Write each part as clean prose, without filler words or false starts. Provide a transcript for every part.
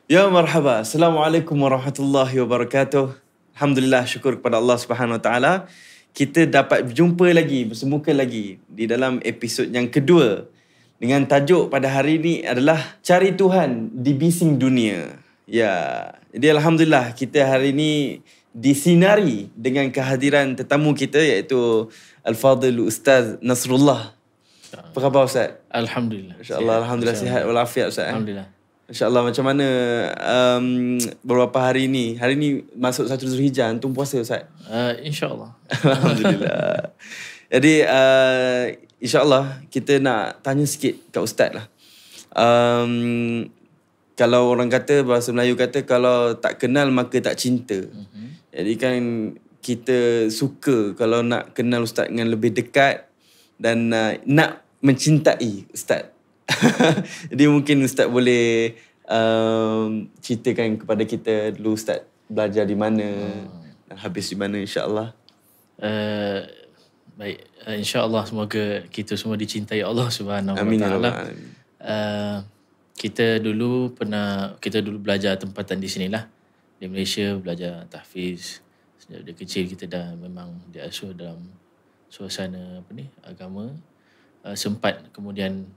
Ya marhaba. Assalamualaikum warahmatullahi wabarakatuh. Alhamdulillah, syukur kepada Allah Subhanahu Wa Taala. Kita dapat berjumpa lagi, bersemuka lagi di dalam episod yang kedua dengan tajuk pada hari ini adalah Cari Tuhan di Bising Dunia. Ya, jadi alhamdulillah kita hari ini disinari dengan kehadiran tetamu kita iaitu Al-Fadhil Ustaz Nasrullah. Apa khabar Ustaz? Alhamdulillah. Insya-Allah alhamdulillah sihat walafiat Ustaz. Alhamdulillah. InsyaAllah, macam mana beberapa hari ni? Hari ni masuk 1 Zulhijjah, antum puasa Ustaz? InsyaAllah. Alhamdulillah. Jadi insyaAllah kita nak tanya sikit kat Ustaz lah. Kalau orang kata, bahasa Melayu kata, kalau tak kenal maka tak cinta. Jadi kan kita suka kalau nak kenal Ustaz dengan lebih dekat dan nak mencintai Ustaz. Jadi mungkin Ustaz boleh ceritakan kepada kita dulu Ustaz belajar di mana dan habis di mana, insyaAllah. Baik, insyaAllah semoga kita semua dicintai Allah Subhanahu Wa Taala. Kita dulu belajar tempatan di sinilah, di Malaysia, belajar tahfiz. Sejak dari kecil kita dah memang diasuh dalam suasana agama. Sempat kemudian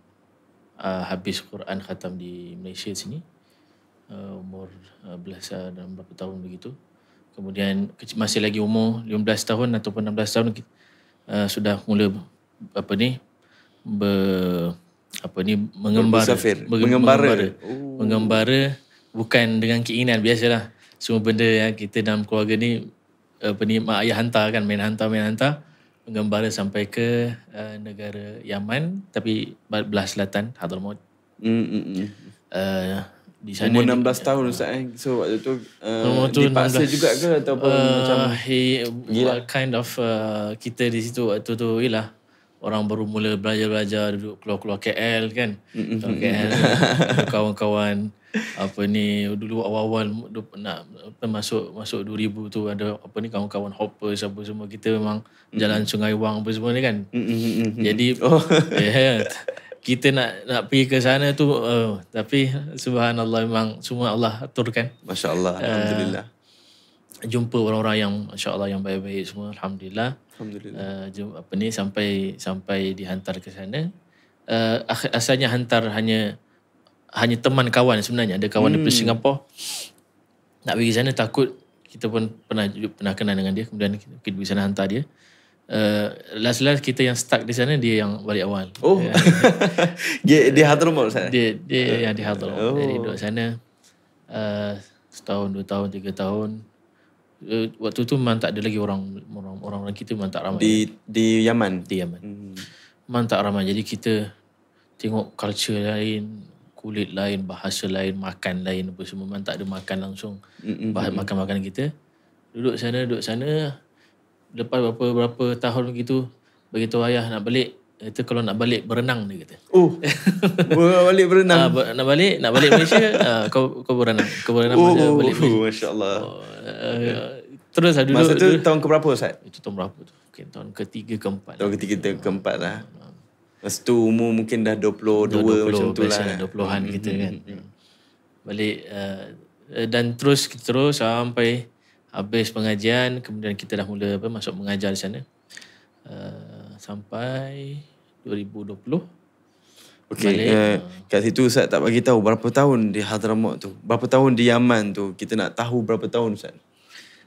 habis Quran khatam di Malaysia sini, umur belasan dan berapa tahun begitu. Kemudian masih lagi umur 15 tahun ataupun 16 tahun sudah mula mengembara bukan dengan keinginan. Biasalah semua benda yang kita dalam keluarga ni mak ayah hantar kan, main hantar mengembara sampai ke negara Yaman, tapi belah selatan, Hadramaut. Di sana umur 16 tahun Ustaz So waktu tu dipaksa 16, juga ke ataupun macam kind of kita di situ waktu tu ialah orang baru mula belajar duduk keluar KL kan. KL kawan-kawan dulu awal-awal nak masuk 2000 tu ada kawan-kawan hoppers apa semua, kita memang jalan Sungai Wang apa semua ni kan. Jadi kita nak pergi ke sana tu tapi subhanallah memang semua Allah aturkan. Masya-Allah, alhamdulillah. Jumpa orang-orang yang masya-Allah yang baik-baik semua, alhamdulillah. Sampai dihantar ke sana. Asalnya hantar hanya teman kawan sebenarnya. Ada kawan daripada Singapura nak pergi sana, takut kita pun pernah kenal dengan dia, kemudian kita pergi sana hantar dia. Last kita yang stuck di sana, dia yang balik awal. Dia Hadramaut Ustaz? Dia yang di Hadramaut. Jadi duduk sana setahun, 2 tahun, 3 tahun. Waktu tu memang tak ada lagi orang kita memang tak ramai. Di Yaman? Di Yaman. Memang tak ramai. Jadi kita tengok culture lain, kulit lain, bahasa lain, makan lain apa semua. Memang tak ada makan langsung. Makan kita. Duduk sana. Lepas berapa tahun begitu, beritahu ayah nak balik. Kata kalau nak balik berenang, dia kata. Balik berenang. Nak balik Malaysia, kau berenang. Kau berenang masa balik Malaysia. Masya-Allah. Terus duduk. Masa tu tahun keberapa Ustaz? Itu tahun berapa tu? Mungkin tahun ketiga keempat. Tahun ketiga keempat lah. Masa tu umur mungkin dah 22 macam tu lah. 20-an kita kan. Balik dan terus sampai habis pengajian, kemudian kita dah mula masuk mengajar di sana. Sampai 2020. Okey, kat situ Ustaz tak bagi tahu berapa tahun di Hadramaut tu. Berapa tahun di Yaman tu. Kita nak tahu berapa tahun Ustaz.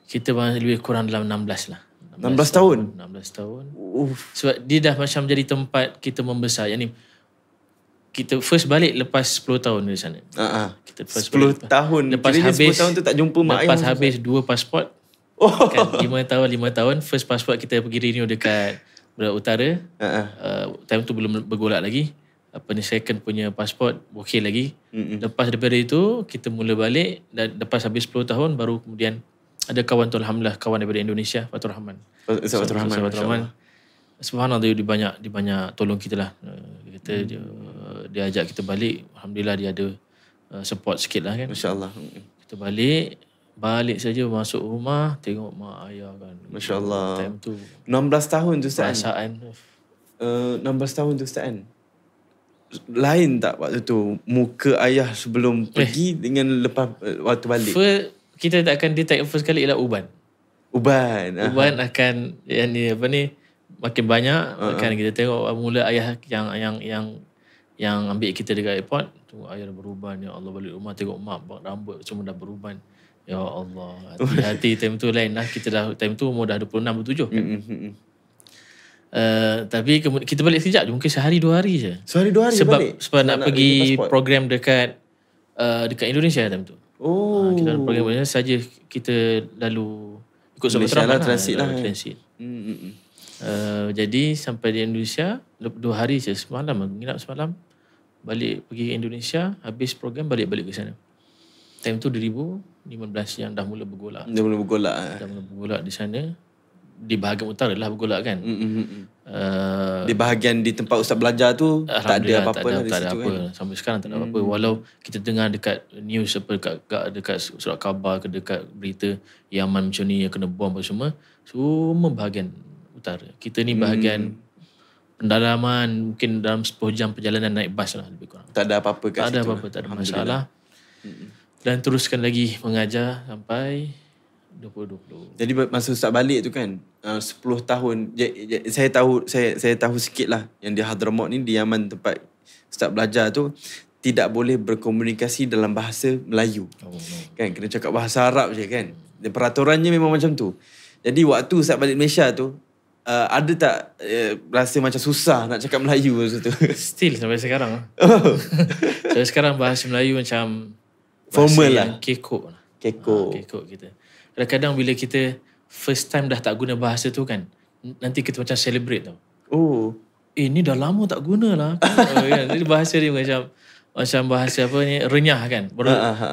Kita lebih kurang dalam 16 lah. 16 tahun? 16 tahun. Sebab dia dah macam jadi tempat kita membesar. Yang ni kita first balik lepas 10 tahun di sana. Kita 10 tahun. Lepas kira habis 10 tahun tu tak jumpa mak ayah. Lepas habis 2 pasport. Kan 5 tahun. First pasport kita pergi renew dekat Berat Utara. Time tu belum bergolak lagi. Second punya pasport okey lagi. Lepas daripada itu kita mula balik, dan lepas habis 10 tahun baru kemudian ada kawan tu, alhamdulillah, kawan daripada Indonesia, Fatur Rahman. Fatur Rahman. Subhanallah, dia banyak tolong kita lah. Dia ajak kita balik, alhamdulillah dia ada support sikit lah kan. Masya-Allah. Kita balik saja masuk rumah tengok mak ayah kan. Masya-Allah. Time tu 16 tahun tu Ustaz. Perasaan 16 tahun tu Ustaz kan. lain tak waktu tu muka ayah sebelum pergi dengan lepas waktu balik? Kita tak akan detect first kali ialah uban. Uban Akan makin banyak akan kita tengok mula ayah yang ambil kita dekat airport, tengok ayah dah beruban, ya Allah, balik rumah tengok mak rambut semua dah beruban. Ya Allah, hati time tu lain lah. Kita dah time tu umur dah 26 27 kan. Tapi kita balik sekejap je, mungkin sehari 2 hari je. Sehari 2 hari balik? Sebab nak pergi program dekat Indonesia time tu. Kita ada program macam saja kita lalu ikut Malaysia lah, transit. Jadi sampai di Indonesia 2 hari je, semalam menginap semalam, balik pergi ke Indonesia, habis program balik ke sana. Time tu 2015 yang dah mula bergolak. Dah mula bergolak di sana. Di bahagian utara lah bergolak kan. Di bahagian di tempat Ustaz belajar tu tak ada apa-apa lah di situ kan. Sampai sekarang tak ada apa-apa. Walau kita dengar dekat news apa dekat surat khabar ke dekat berita Yaman macam ni yang kena bom apa semua bahagian utara. Kita ni bahagian pendalaman, mungkin dalam 10 jam perjalanan naik bas lah lebih kurang. Tak ada apa-apa kat situ. Tak ada apa-apa, tak ada masalah. Dan teruskan lagi mengajar sampai 2020. Jadi masa Ustaz balik tu kan 10 tahun saya tahu sikit lah yang di Hadramaut ni, di Yaman tempat Ustaz belajar tu, tidak boleh berkomunikasi dalam bahasa Melayu. Kan kena cakap bahasa Arab je kan. Dan peraturannya memang macam tu. Jadi waktu Ustaz balik Malaysia tu ada tak rasa macam susah nak cakap Melayu masa tu? Still sampai sekarang. Sampai sekarang bahasa Melayu macam formal lah. Kekok kita. Kadang-kadang bila kita first time dah tak guna bahasa tu kan, nanti kita macam celebrate tau. Ni dah lama tak guna lah. Kan? Jadi bahasa dia macam bahasa apa ni, renyah kan.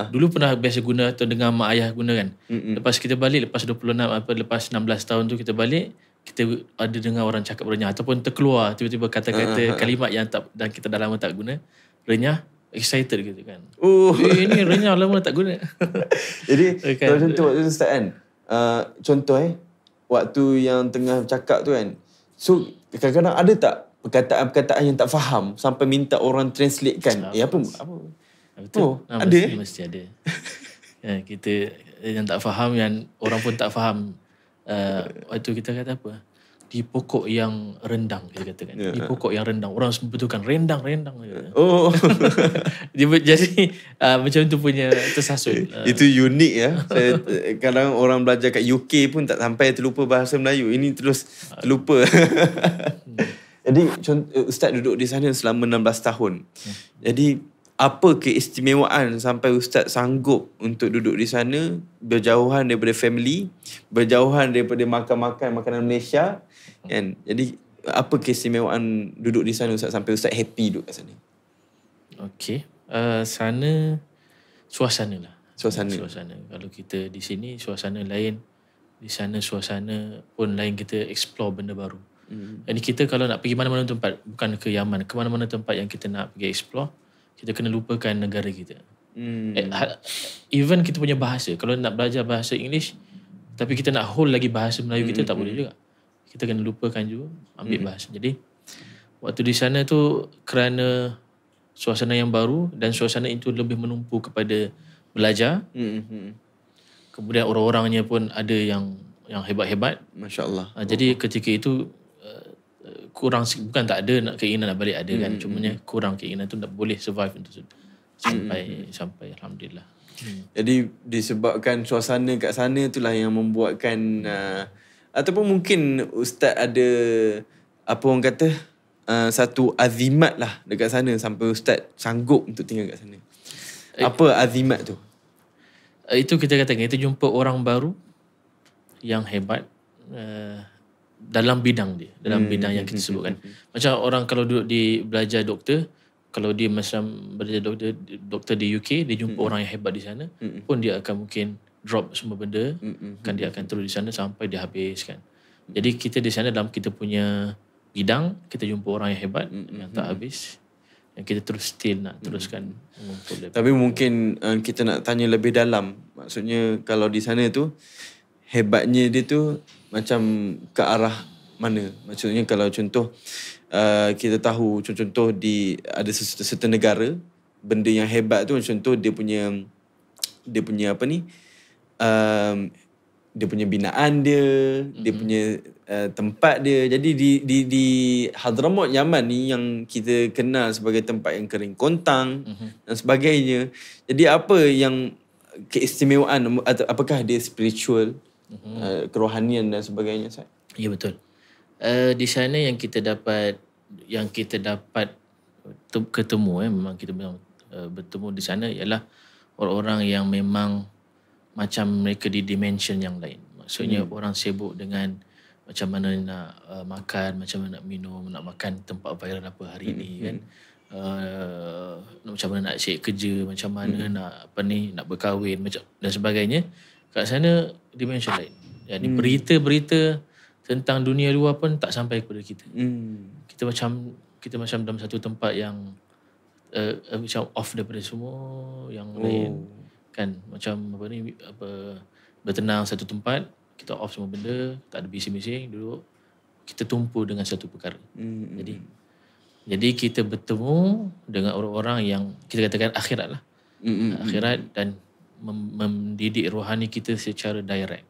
Dulu pernah biasa guna atau dengar mak ayah guna kan. Lepas kita balik, lepas 16 tahun tu kita balik, kita ada dengar orang cakap renyah ataupun terkeluar tiba-tiba kata-kata kalimat yang dan kita dah lama tak guna, renyah, excited gitu kan. Ini renyah lama tak guna. Jadi kalau contoh waktu tu Ustaz kan, contoh waktu yang tengah cakap tu kan, so kadang-kadang ada tak perkataan-perkataan yang tak faham sampai minta orang translate kan? Apa? Betul. Ada? Mesti ada. Kita yang tak faham, yang orang pun tak faham. Waktu kita kata apa? Di pokok yang rendang, kita katakan. Di pokok yang rendang. Orang sebetulkan rendang. Jadi macam tu punya tersasut. Itu unik ya. Saya kadang orang belajar kat UK pun tak sampai terlupa bahasa Melayu. Ini terus terlupa. Jadi Ustaz duduk di sana selama 16 tahun. Jadi apa keistimewaan sampai Ustaz sanggup untuk duduk di sana, berjauhan daripada family, berjauhan daripada makan makanan Malaysia kan? Jadi apa keistimewaan duduk di sana Ustaz sampai Ustaz happy duduk kat sana? Okey, sana suasana lah. Suasana. Kalau kita di sini suasana lain, di sana suasana pun lain, kita explore benda baru. Jadi kita kalau nak pergi mana-mana tempat, bukan ke Yaman, ke mana-mana tempat yang kita nak pergi explore, kita kena lupakan negara kita. Even kita punya bahasa, kalau nak belajar bahasa English tapi kita nak hold lagi bahasa Melayu kita, tak boleh juga. Kita kena lupakan juga, ambil bahasa. Jadi waktu di sana tu, kerana suasana yang baru dan suasana itu lebih menumpu kepada belajar, kemudian orang-orangnya pun ada yang hebat-hebat, Masya Allah. Jadi ketika itu kurang, bukan tak ada nak keinginan nak balik, ada kan, cumanya kurang keinginan tu nak boleh survive untuk sampai alhamdulillah. Jadi disebabkan suasana kat sana itulah yang membuatkan ataupun mungkin Ustaz ada apa orang kata satu azimat lah dekat sana sampai Ustaz sanggup untuk tinggal kat sana. Apa azimat tu? Itu kita katakan, kita jumpa orang baru yang hebat dalam bidang dia, dalam bidang yang kita sebutkan. Macam orang kalau duduk di belajar doktor, kalau dia macam belajar doktor di UK, dia jumpa orang yang hebat di sana, pun dia akan mungkin drop semua benda, kan dia akan terus di sana sampai dia habis kan. Jadi kita di sana dalam kita punya bidang, kita jumpa orang yang hebat, yang tak habis, yang kita terus still nak teruskan mengumpul. Tapi mungkin kita nak tanya lebih dalam, maksudnya kalau di sana tu hebatnya dia tu macam ke arah mana? Maksudnya kalau contoh kita tahu contoh ada certain negara, benda yang hebat tu contoh dia punya apa ni, dia punya binaan dia, dia punya tempat dia. Jadi di Hadramaut Yaman ni yang kita kenal sebagai tempat yang kering kontang dan sebagainya. Jadi apa yang keistimewaan, atau apakah dia spiritual, kerohanian dan sebagainya, Ustaz? Ya, betul. Di sana yang kita dapat ketemu, memang kita bertemu di sana ialah orang-orang yang memang macam mereka di dimension yang lain. Maksudnya orang sibuk dengan macam mana nak makan, macam mana nak minum, nak makan tempat viral apa hari ni kan. Macam mana nak cari kerja, macam mana nak nak berkahwin macam dan sebagainya. Kat sana dimension lain. Jadi berita-berita tentang dunia luar pun tak sampai kepada kita. Kita macam dalam satu tempat yang macam off daripada semua yang lain kan. Macam bertenang satu tempat, kita off semua benda, tak ada bising-bising, duduk kita tumpu dengan satu perkara. Jadi kita bertemu dengan orang-orang yang kita katakan akhirat lah. Akhirat dan mendidik rohani kita secara direct.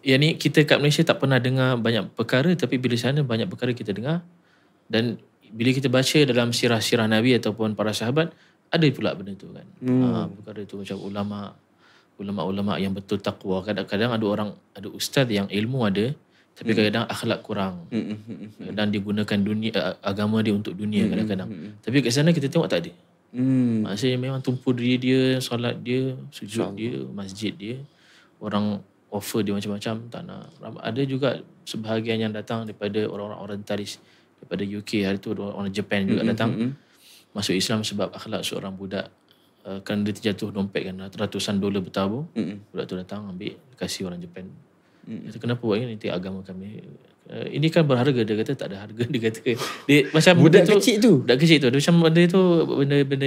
Yang ni kita kat Malaysia tak pernah dengar banyak perkara, tapi bila sana banyak perkara kita dengar. Dan bila kita baca dalam sirah-sirah Nabi ataupun para sahabat, ada pula benda tu kan. Perkara tu macam ulama' yang betul takwa. Kadang-kadang ada ustaz yang ilmu ada, tapi kadang-kadang akhlak kurang. Dan dia gunakan agama dia untuk dunia kadang-kadang. Tapi kat sana kita tengok tak ada. Maksudnya memang tumpu diri dia, solat dia, sujud dia, masjid dia. Orang offer dia macam-macam, tak nak. Ada juga sebahagian yang datang daripada orang-orang orientalis daripada UK. Hari tu orang Japan juga datang masuk Islam sebab akhlak seorang budak. Kerana dia terjatuh dompet kan, ratusan dolar bertabur. Budak tu datang ambil, kasih orang Japan. Kata, kenapa buat ini? Nanti agama kami. Ini kan berharga. Dia kata tak ada harga. Dia kata dia, macam budak kecil tu. Budak kecil tu. Dia macam benda tu benda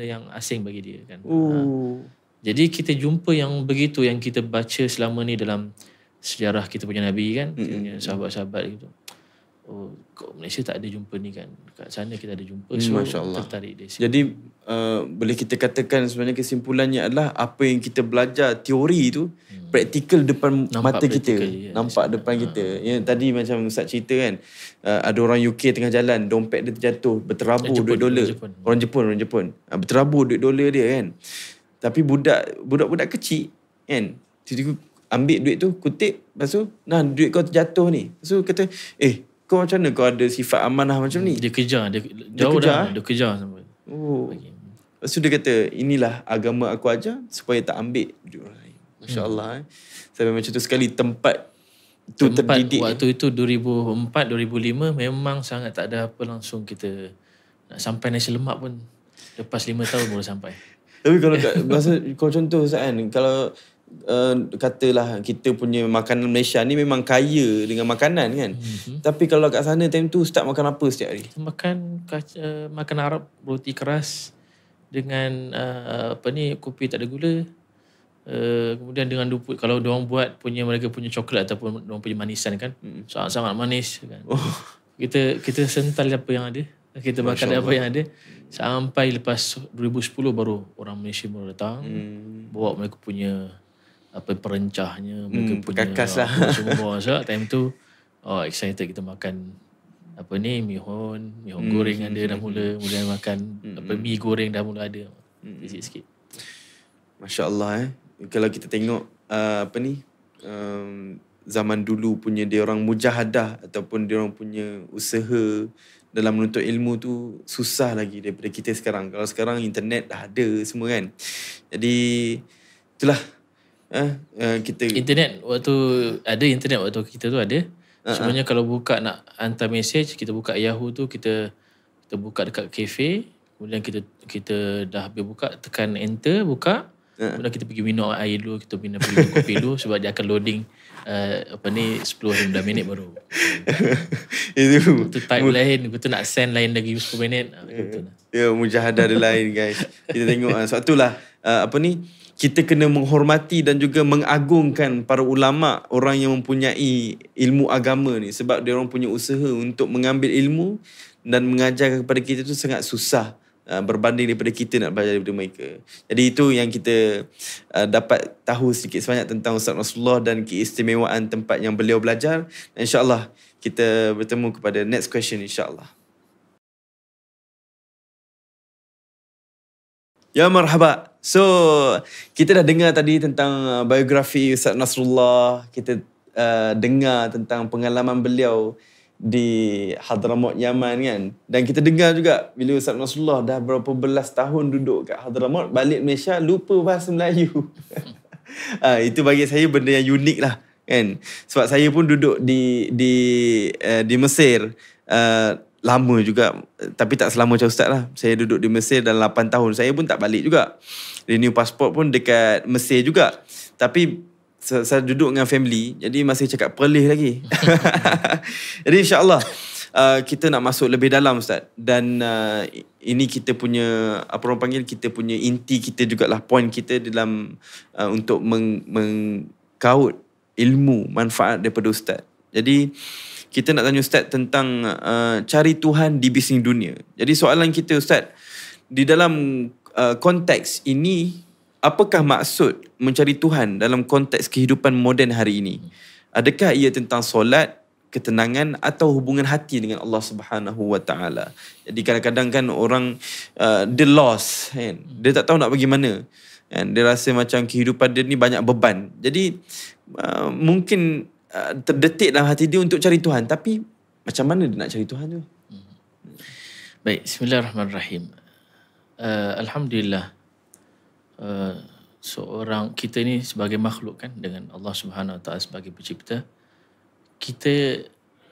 yang asing bagi dia kan. Jadi kita jumpa yang begitu, yang kita baca selama ni dalam sejarah kita punya Nabi kan, kita punya sahabat-sahabat gitu. Kat Malaysia tak ada jumpa ni kan. Kat sana kita ada jumpa. So tertarik dia. Jadi boleh kita katakan sebenarnya kesimpulannya adalah apa yang kita belajar teori tu praktikal depan mata kita. Nampak depan kita. Ya, tadi macam Ustaz cerita kan, ada orang UK tengah jalan, dompet dia terjatuh, berterabur duit dolar. Orang Jepun. Berterabur duit dolar dia kan. Tapi budak-budak kecil kan, tiba-tiba ambil duit tu, kutip, lepas tu, nah duit kau terjatuh ni. Lepas tu kata, kau macam mana kau ada sifat amanah macam ni? Dia kejar, dia jauh dah, dia kejar sampai. Lepas tu dia kata, inilah agama aku ajar supaya tak ambil duit orang lain. Masya Allah. Sampai macam tu sekali tempat tu terdidik. Waktu itu 2004, 2005 memang sangat tak ada apa, langsung kita nak sampai nasi lemak pun lepas 5 tahun baru sampai. Tapi kalau contoh Ustaz kan, kalau katalah kita punya makanan Malaysia ni memang kaya dengan makanan kan. Tapi kalau kat sana time tu Ustaz makan apa setiap hari? Makan Arab, roti keras dengan kopi tak ada gula. Kemudian dengan duput, kalau diorang buat mereka punya coklat ataupun diorang punya manisan kan, sangat-sangat manis kan. Kita sental apa yang ada, kita makan apa yang ada. Sampai lepas 2010 baru orang Malaysia baru datang, bawa mereka punya perencahnya, mereka punya perkakas lah. Semua bawa. So time tu excited kita makan mihun goreng ada dah mula. Kemudian makan mi goreng dah mula ada. Sikit-sikit. Masya Allah. Kalau kita tengok zaman dulu punya dia orang mujahadah ataupun dia orang punya usaha dalam menuntut ilmu tu susah lagi daripada kita sekarang. Kalau sekarang internet dah ada semua kan. Jadi itulah kita internet waktu kita tu ada. Sebenarnya kalau buka nak hantar mesej, kita buka Yahoo tu, kita buka dekat kafe, kemudian kita dah habis buka, tekan enter, buka. Kemudian kita pergi minum air dulu, kita pergi minum kopi dulu sebab dia akan loading 10-15 minit baru. Itu type lain, betul nak send lain lagi 10 minit. Ya, mujahadah dia lain guys. Kita tengok sebab itulah kita kena menghormati dan juga mengagungkan para ulama, orang yang mempunyai ilmu agama ni, sebab dia orang punya usaha untuk mengambil ilmu dan mengajar kepada kita tu sangat susah berbanding daripada kita nak belajar daripada mereka. Jadi itu yang kita dapat tahu sedikit sebanyak tentang Ustaz Nasrullah dan keistimewaan tempat yang beliau belajar. InsyaAllah kita bertemu kepada next question insyaAllah. Ya marhaba. So, kita dah dengar tadi tentang biografi Ustaz Nasrullah. Kita dengar tentang pengalaman beliau di Hadramaut Yaman kan. Dan kita dengar juga bila Ustaz Nasrullah dah berapa belas tahun duduk kat Hadramaut, balik Malaysia lupa bahasa Melayu. Itu bagi saya benda yang unik lah kan. Sebab saya pun duduk di Mesir. Lama juga, tapi tak selama macam Ustaz lah. Saya duduk di Mesir dalam 8 tahun. Saya pun tak balik juga. Renew passport pun dekat Mesir juga. Tapi saya duduk dengan family, jadi masih cakap Perlis lagi. Jadi insyaAllah kita nak masuk lebih dalam Ustaz. Dan ini kita punya, apa orang panggil, kita punya inti kita jugalah, point kita dalam untuk mengkaut ilmu, manfaat daripada Ustaz. Jadi kita nak tanya Ustaz tentang cari Tuhan di bisnes dunia. Jadi soalan kita Ustaz, di dalam konteks ini, apakah maksud mencari Tuhan dalam konteks kehidupan moden hari ini? Adakah ia tentang solat, ketenangan atau hubungan hati dengan Allah Subhanahu Wa Taala? Jadi kadang-kadang kan orang dia lost kan? Dia tak tahu nak pergi mana. Kan? Dia rasa macam kehidupan dia ni banyak beban. Jadi mungkin terdetik dalam hati dia untuk cari Tuhan, tapi macam mana dia nak cari Tuhan tu? Baik, bismillahirrahmanirrahim. Alhamdulillah, seorang kita ni sebagai makhluk kan, dengan Allah Subhanahu Wa Taala sebagai pencipta, kita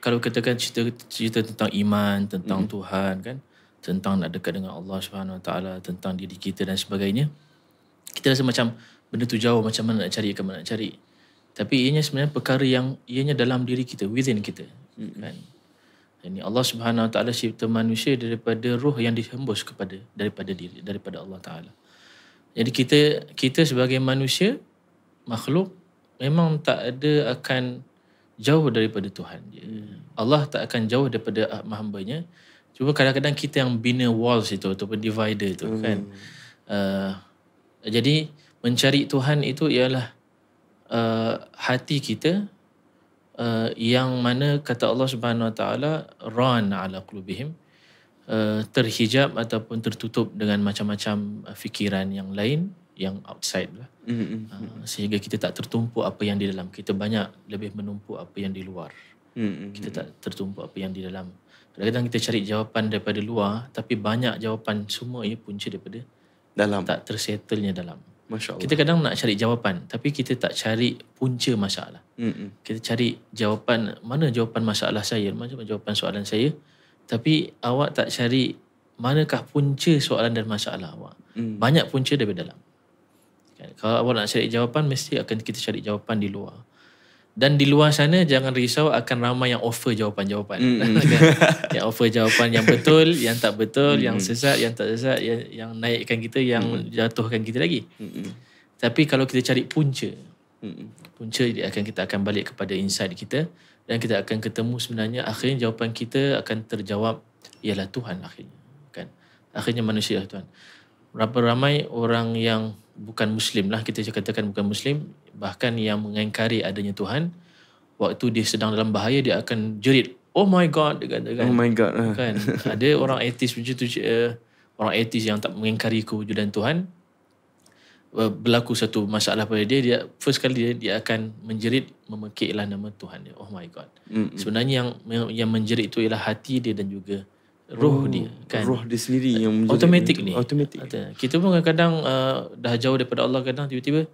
kalau katakan cerita tentang iman, tentang Tuhan kan, tentang nak dekat dengan Allah Subhanahu Wa Taala, tentang diri kita dan sebagainya, kita rasa macam benda tu jauh, macam mana nak cari, ke mana nak cari. Tapi ianya sebenarnya perkara yang ianya dalam diri kita, within kita. Kan? Ini Allah Subhanahu Wa Taala cipta manusia daripada roh yang dihembus daripada Allah Taala. Jadi kita sebagai manusia, makhluk, memang tak ada akan jauh daripada Tuhan. Allah tak akan jauh daripada hamba-Nya. Cuma kadang-kadang kita yang bina walls itu ataupun divider itu kan. Jadi mencari Tuhan itu ialah hati kita yang mana kata Allah Subhanahu Wa Taala, ran ala qulubihim, terhijab ataupun tertutup dengan macam-macam fikiran yang lain, yang outside lah. Sehingga kita tak tertumpuk apa yang di dalam. Kita banyak lebih menumpuk apa yang di luar. Kita tak tertumpuk apa yang di dalam. Kadang-kadang kita cari jawapan daripada luar, tapi banyak jawapan semua ia punca daripada dalam. Tak tersettlenya dalam. Masya Allah. Kita kadang nak cari jawapan, tapi kita tak cari punca masalah. Kita cari jawapan, mana jawapan masalah saya, mana jawapan soalan saya, tapi awak tak cari manakah punca soalan dan masalah awak. Banyak punca daripada dalam. Kalau awak nak cari jawapan, mesti akan kita cari jawapan di luar. Dan di luar sana jangan risau, akan ramai yang offer jawapan-jawapan. Yang offer jawapan yang betul, yang tak betul, yang sesat, yang tak sesat, yang naikkan kita, yang jatuhkan kita lagi. Tapi kalau kita cari punca, kita akan balik kepada inside kita, dan kita akan ketemu sebenarnya akhirnya jawapan kita akan terjawab ialah Tuhan akhirnya. Kan? Akhirnya manusia Tuhan. Berapa ramai orang yang bukan Muslim lah, kita katakan bukan Muslim, bahkan yang mengingkari adanya Tuhan, waktu dia sedang dalam bahaya dia akan jerit, oh my God, dia kata kan. Oh my God. Kan? Ada orang ateis macam tu, orang ateis yang tak mengingkari kewujudan Tuhan, berlaku satu masalah pada dia first kali dia akan menjerit, memekiklah nama Tuhan dia, oh my God. Sebenarnya yang menjerit itu ialah hati dia dan juga roh dia kan. Roh dia sendiri yang automatik ni. Automatik. Kita pun kadang-kadang dah jauh daripada Allah, kadang tiba-tiba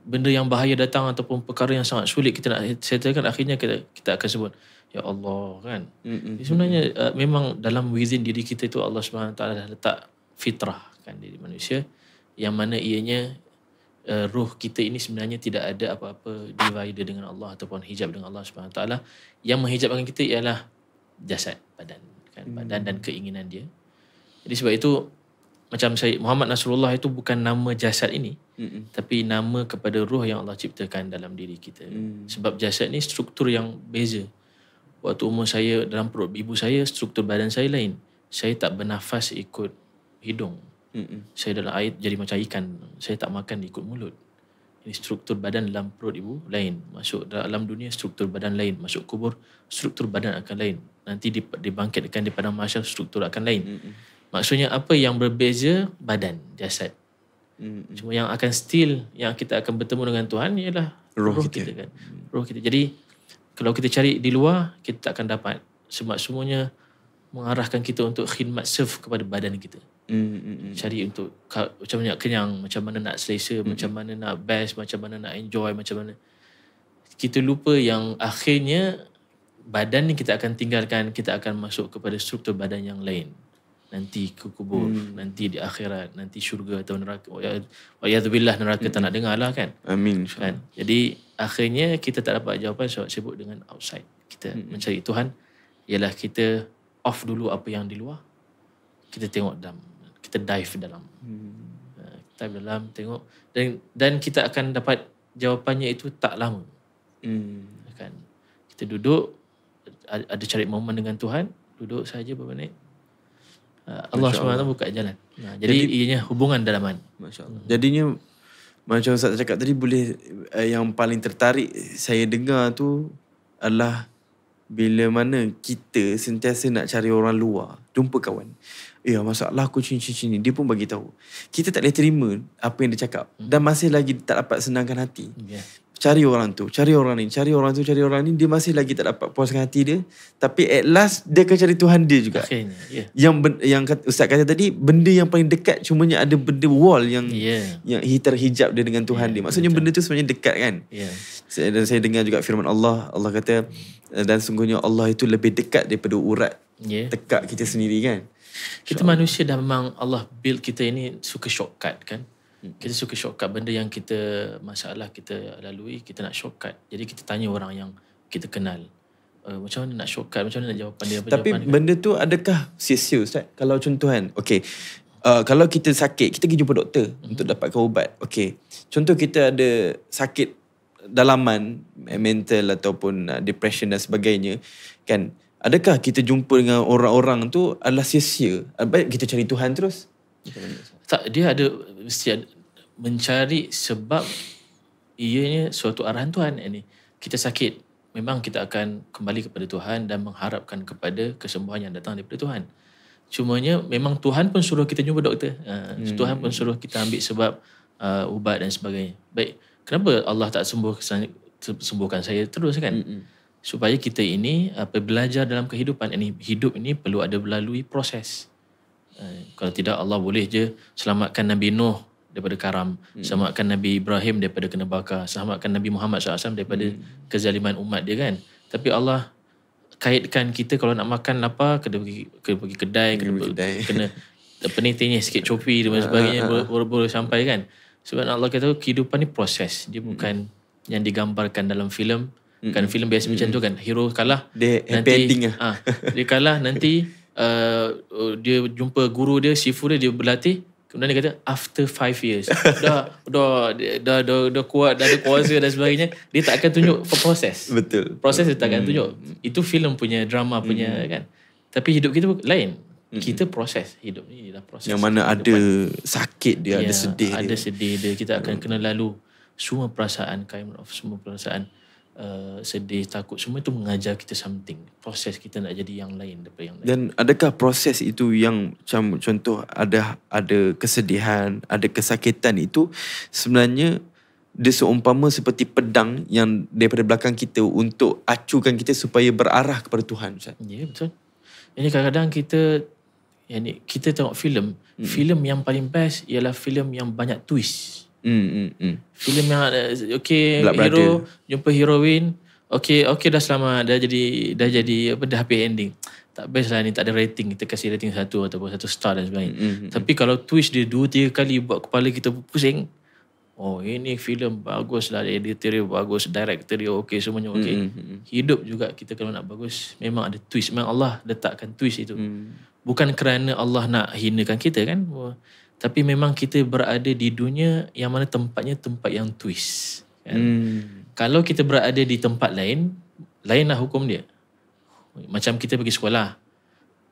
benda yang bahaya datang ataupun perkara yang sangat sulit kita nak settlekan, akhirnya kita akan sebut ya Allah kan. Sebenarnya memang dalam within diri kita itu Allah Subhanahu Wa Taala dah letak fitrah kan diri manusia, yang mana ianya roh kita ini sebenarnya tidak ada apa-apa divider dengan Allah ataupun hijab dengan Allah Subhanahu Wa Taala. Yang menghijabkan kita ialah jasad, badan kan, badan dan keinginan dia. Jadi sebab itu macam saya Muhammad Nasrullah itu bukan nama jasad ini, tapi nama kepada ruh yang Allah ciptakan dalam diri kita. Sebab jasad ni struktur yang beza. Waktu umur saya dalam perut ibu saya, struktur badan saya lain. Saya tak bernafas ikut hidung. Saya dalam air jadi macam ikan. Saya tak makan ikut mulut. Ini struktur badan dalam perut ibu lain. Masuk dalam dunia, struktur badan lain. Masuk kubur, struktur badan akan lain. Nanti dibangkitkan di padang mahsyar, struktur akan lain. Maksudnya apa yang berbeza? Badan, jasad. Cuma yang akan still, yang kita akan bertemu dengan Tuhan ialah roh kita kan. Roh kita. Jadi kalau kita cari di luar, kita tak akan dapat. Sebab semuanya mengarahkan kita untuk khidmat serve kepada badan kita. Cari untuk macam mana nak kenyang, macam mana nak selesa, macam mana nak best, macam mana nak enjoy, macam mana. Kita lupa yang akhirnya badan ni kita akan tinggalkan, kita akan masuk kepada struktur badan yang lain. Nanti ke kubur, nanti di akhirat, nanti syurga atau neraka. Wa'iyadzubillah, neraka tak nak dengar lah kan. Amin. Kan? Jadi akhirnya kita tak dapat jawapan sebab sibuk dengan outside. Kita mencari Tuhan ialah kita off dulu apa yang di luar. Kita tengok dalam, kita dive dalam. Dive dalam, tengok. Dan kita akan dapat jawapannya itu tak lama. Kan? Kita duduk, ada cari momen dengan Tuhan, duduk saja beberapa minit. Allah SWT buka jalan. Jadi ianya hubungan dalaman. Masya Allah. Jadinya macam Ustaz cakap tadi, boleh yang paling tertarik saya dengar tu adalah bila mana kita sentiasa nak cari orang luar, jumpa kawan. Masalah aku cini. Dia pun bagi tahu. Kita tak boleh terima apa yang dia cakap. Dan masih lagi tak dapat senangkan hati. Cari orang tu, cari orang ni, cari orang tu, cari orang ni, dia masih lagi tak dapat puaskan hati dia. Tapi at last dia akan cari Tuhan dia juga. Akhirnya, yang Ustaz kata tadi, benda yang paling dekat cumanya ada benda wall yang terhijab dia dengan Tuhan dia. Maksudnya benda tu sebenarnya dekat kan. Dan saya dengar juga firman Allah kata, dan sungguhnya Allah itu lebih dekat daripada urat tekak kita sendiri kan. Kita manusia dah memang Allah build kita ini suka shortcut kan. Kita suka shortcut benda yang masalah kita lalui, kita nak shortcut. Jadi kita tanya orang yang kita kenal, macam mana nak shortcut, macam mana nak jawapan dia. Tapi benda tu adakah sia-sia Ustaz? Kalau contoh kan, kalau kita sakit, kita pergi jumpa doktor untuk dapatkan ubat. Contoh kita ada sakit dalaman, mental ataupun depression dan sebagainya kan. Adakah kita jumpa dengan orang-orang tu adalah sia-sia? Baik kita cari Tuhan terus? Tak, dia mesti mencari sebab ianya suatu arahan Tuhan. Ini kita sakit, memang kita akan kembali kepada Tuhan dan mengharapkan kepada kesembuhan yang datang daripada Tuhan. Cumanya memang Tuhan pun suruh kita jumpa doktor. Tuhan pun suruh kita ambil sebab ubat dan sebagainya. Baik, kenapa Allah tak sembuhkan saya terus kan? Supaya kita ini belajar dalam kehidupan ini. Hidup ini perlu ada melalui proses. Kalau tidak, Allah boleh je selamatkan Nabi Nuh daripada karam, selamatkan Nabi Ibrahim daripada kena bakar, selamatkan Nabi Muhammad SAW daripada kezaliman umat dia kan. Tapi Allah kaitkan kita kalau nak makan lapar, kena pergi kedai, kena penitinya sikit copi dan sebagainya baru sampai kan. Sebab Allah kata kehidupan ni proses, dia bukan yang digambarkan dalam filem. Kan filem biasa macam tu kan, hero kalah, dia happy ending lah. Dia kalah nanti dia jumpa guru dia, sifu dia berlatih, kemudian dia kata after 5 years dah kuat, dah ada kuasa dan sebagainya. Dia tak akan tunjuk proses. Betul. Proses dia tak akan tunjuk. Itu filem punya, drama punya kan. Tapi hidup kita lain. Kita proses. Hidup ni adalah proses. Yang mana ada sakit dia, ada sedih dia. Ada sedih dia. Kita akan kena lalu semua perasaan, semua perasaan, sedih, takut, semua itu mengajar kita something. Proses kita nak jadi yang lain daripada yang lain. Dan adakah proses itu yang macam contoh ada kesedihan, ada kesakitan itu sebenarnya dia seumpama seperti pedang yang daripada belakang kita untuk acukan kita supaya berarah kepada Tuhan, Ustaz? Ya, betul. Ini kadang-kadang kita tengok filem, filem yang paling best ialah filem yang banyak twist. Filem yang hero jumpa heroin, dah selamat, dah jadi dah happy ending. Tak best lah ni, tak ada rating, kita kasih rating 1 ataupun 1 star dan sebagainya. Tapi kalau twist dia 2-3 kali buat kepala kita pusing, Oh, ini filem bagus lah, editor dia bagus, director dia okey, semuanya okey. Hidup juga kita kalau nak bagus, memang ada twist. Memang Allah letakkan twist itu. Bukan kerana Allah nak hinakan kita kan. Tapi memang kita berada di dunia yang mana tempatnya tempat yang twist. Kan? Kalau kita berada di tempat lain, lainlah hukum dia. Macam kita pergi sekolah.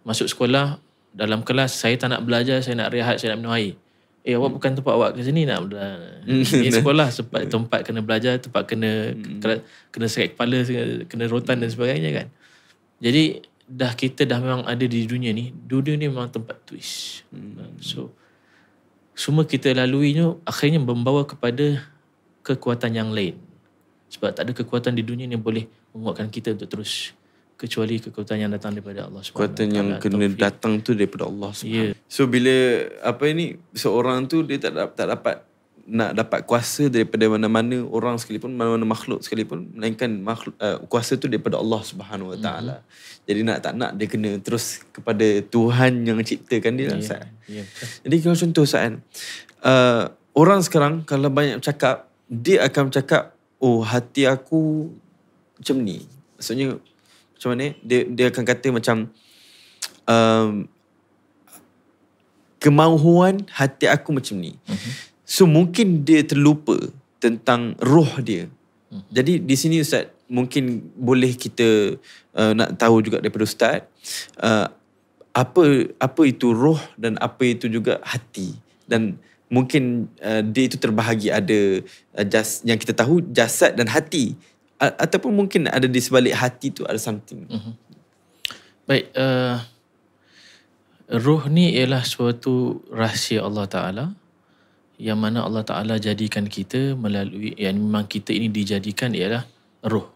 Masuk sekolah, dalam kelas, saya tak nak belajar, saya nak rehat, saya nak minum air. Awak bukan tempat awak ke sini nak belajar. Ini sekolah, tempat kena belajar, tempat kena sekat kepala, kena rotan dan sebagainya kan. Jadi kita dah memang ada di dunia ni. Dunia ni memang tempat twist. So semua kita laluinya akhirnya membawa kepada kekuatan yang lain. Sebab tak ada kekuatan di dunia yang boleh menguatkan kita untuk terus, kecuali kekuatan yang datang daripada Allah SWT. Kekuatan yang kena datang tu daripada Allah SWT. So bila seorang tu dia tak dapat nak dapat kuasa daripada mana-mana orang sekalipun, mana-mana makhluk sekalipun, melainkan kuasa tu daripada Allah SWT. Jadi nak tak nak dia kena terus kepada Tuhan yang ciptakan dia. Jadi kalau contoh Sa'an, orang sekarang kalau banyak bercakap, dia akan bercakap, oh hati aku macam ni. Maksudnya macam mana? Dia akan kata macam kemahuan hati aku macam ni. So mungkin dia terlupa tentang roh dia. Jadi di sini Ustaz, mungkin boleh kita nak tahu juga daripada Ustaz, apa itu roh dan apa itu juga hati. Dan mungkin dia itu terbahagi, ada yang kita tahu jasad dan hati. Ataupun mungkin ada di sebalik hati tu ada something. Baik, roh ni ialah suatu rahsia Allah Ta'ala yang mana Allah Ta'ala jadikan kita melalui, yang memang kita ini dijadikan ialah roh.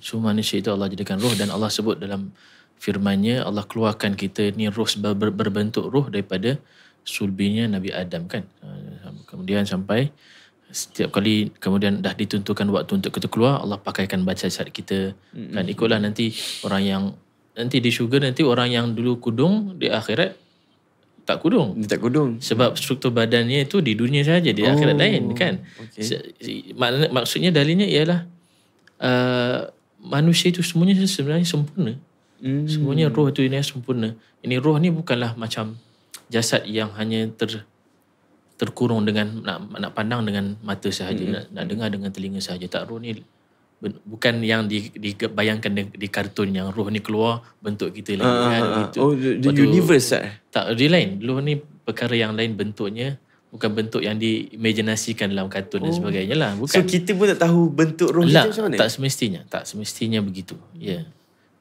Semua manusia itu Allah jadikan roh, dan Allah sebut dalam firman-Nya, Allah keluarkan kita ni roh berbentuk roh daripada sulbinya Nabi Adam kan. Kemudian sampai setiap kali kemudian dah ditentukan waktu untuk kita keluar, Allah pakaikan jasad kita. Kan ikutlah nanti orang yang nanti di syurga, nanti orang yang dulu kudung di akhirat tak kudung. Dia tak kudung. Sebab struktur badannya itu di dunia saja, di akhirat lain kan. Maksudnya dalilnya ialah manusia itu semuanya sebenarnya sempurna. Semuanya roh itu ini sempurna. Ini roh ni bukanlah macam jasad yang hanya terkurung dengan nak pandang dengan mata sahaja, nak dengar dengan telinga sahaja. Tak, roh ni bukan yang dibayangkan di kartun yang roh ni keluar bentuk kita lagi kan. The universe tak, dia lain. Roh ni perkara yang lain bentuknya, bukan bentuk yang diimajinasikan dalam kartun dan sebagainya lah. Bukan. So kita pun tak tahu bentuk roh kita macam mana? Tak semestinya begitu. Ya.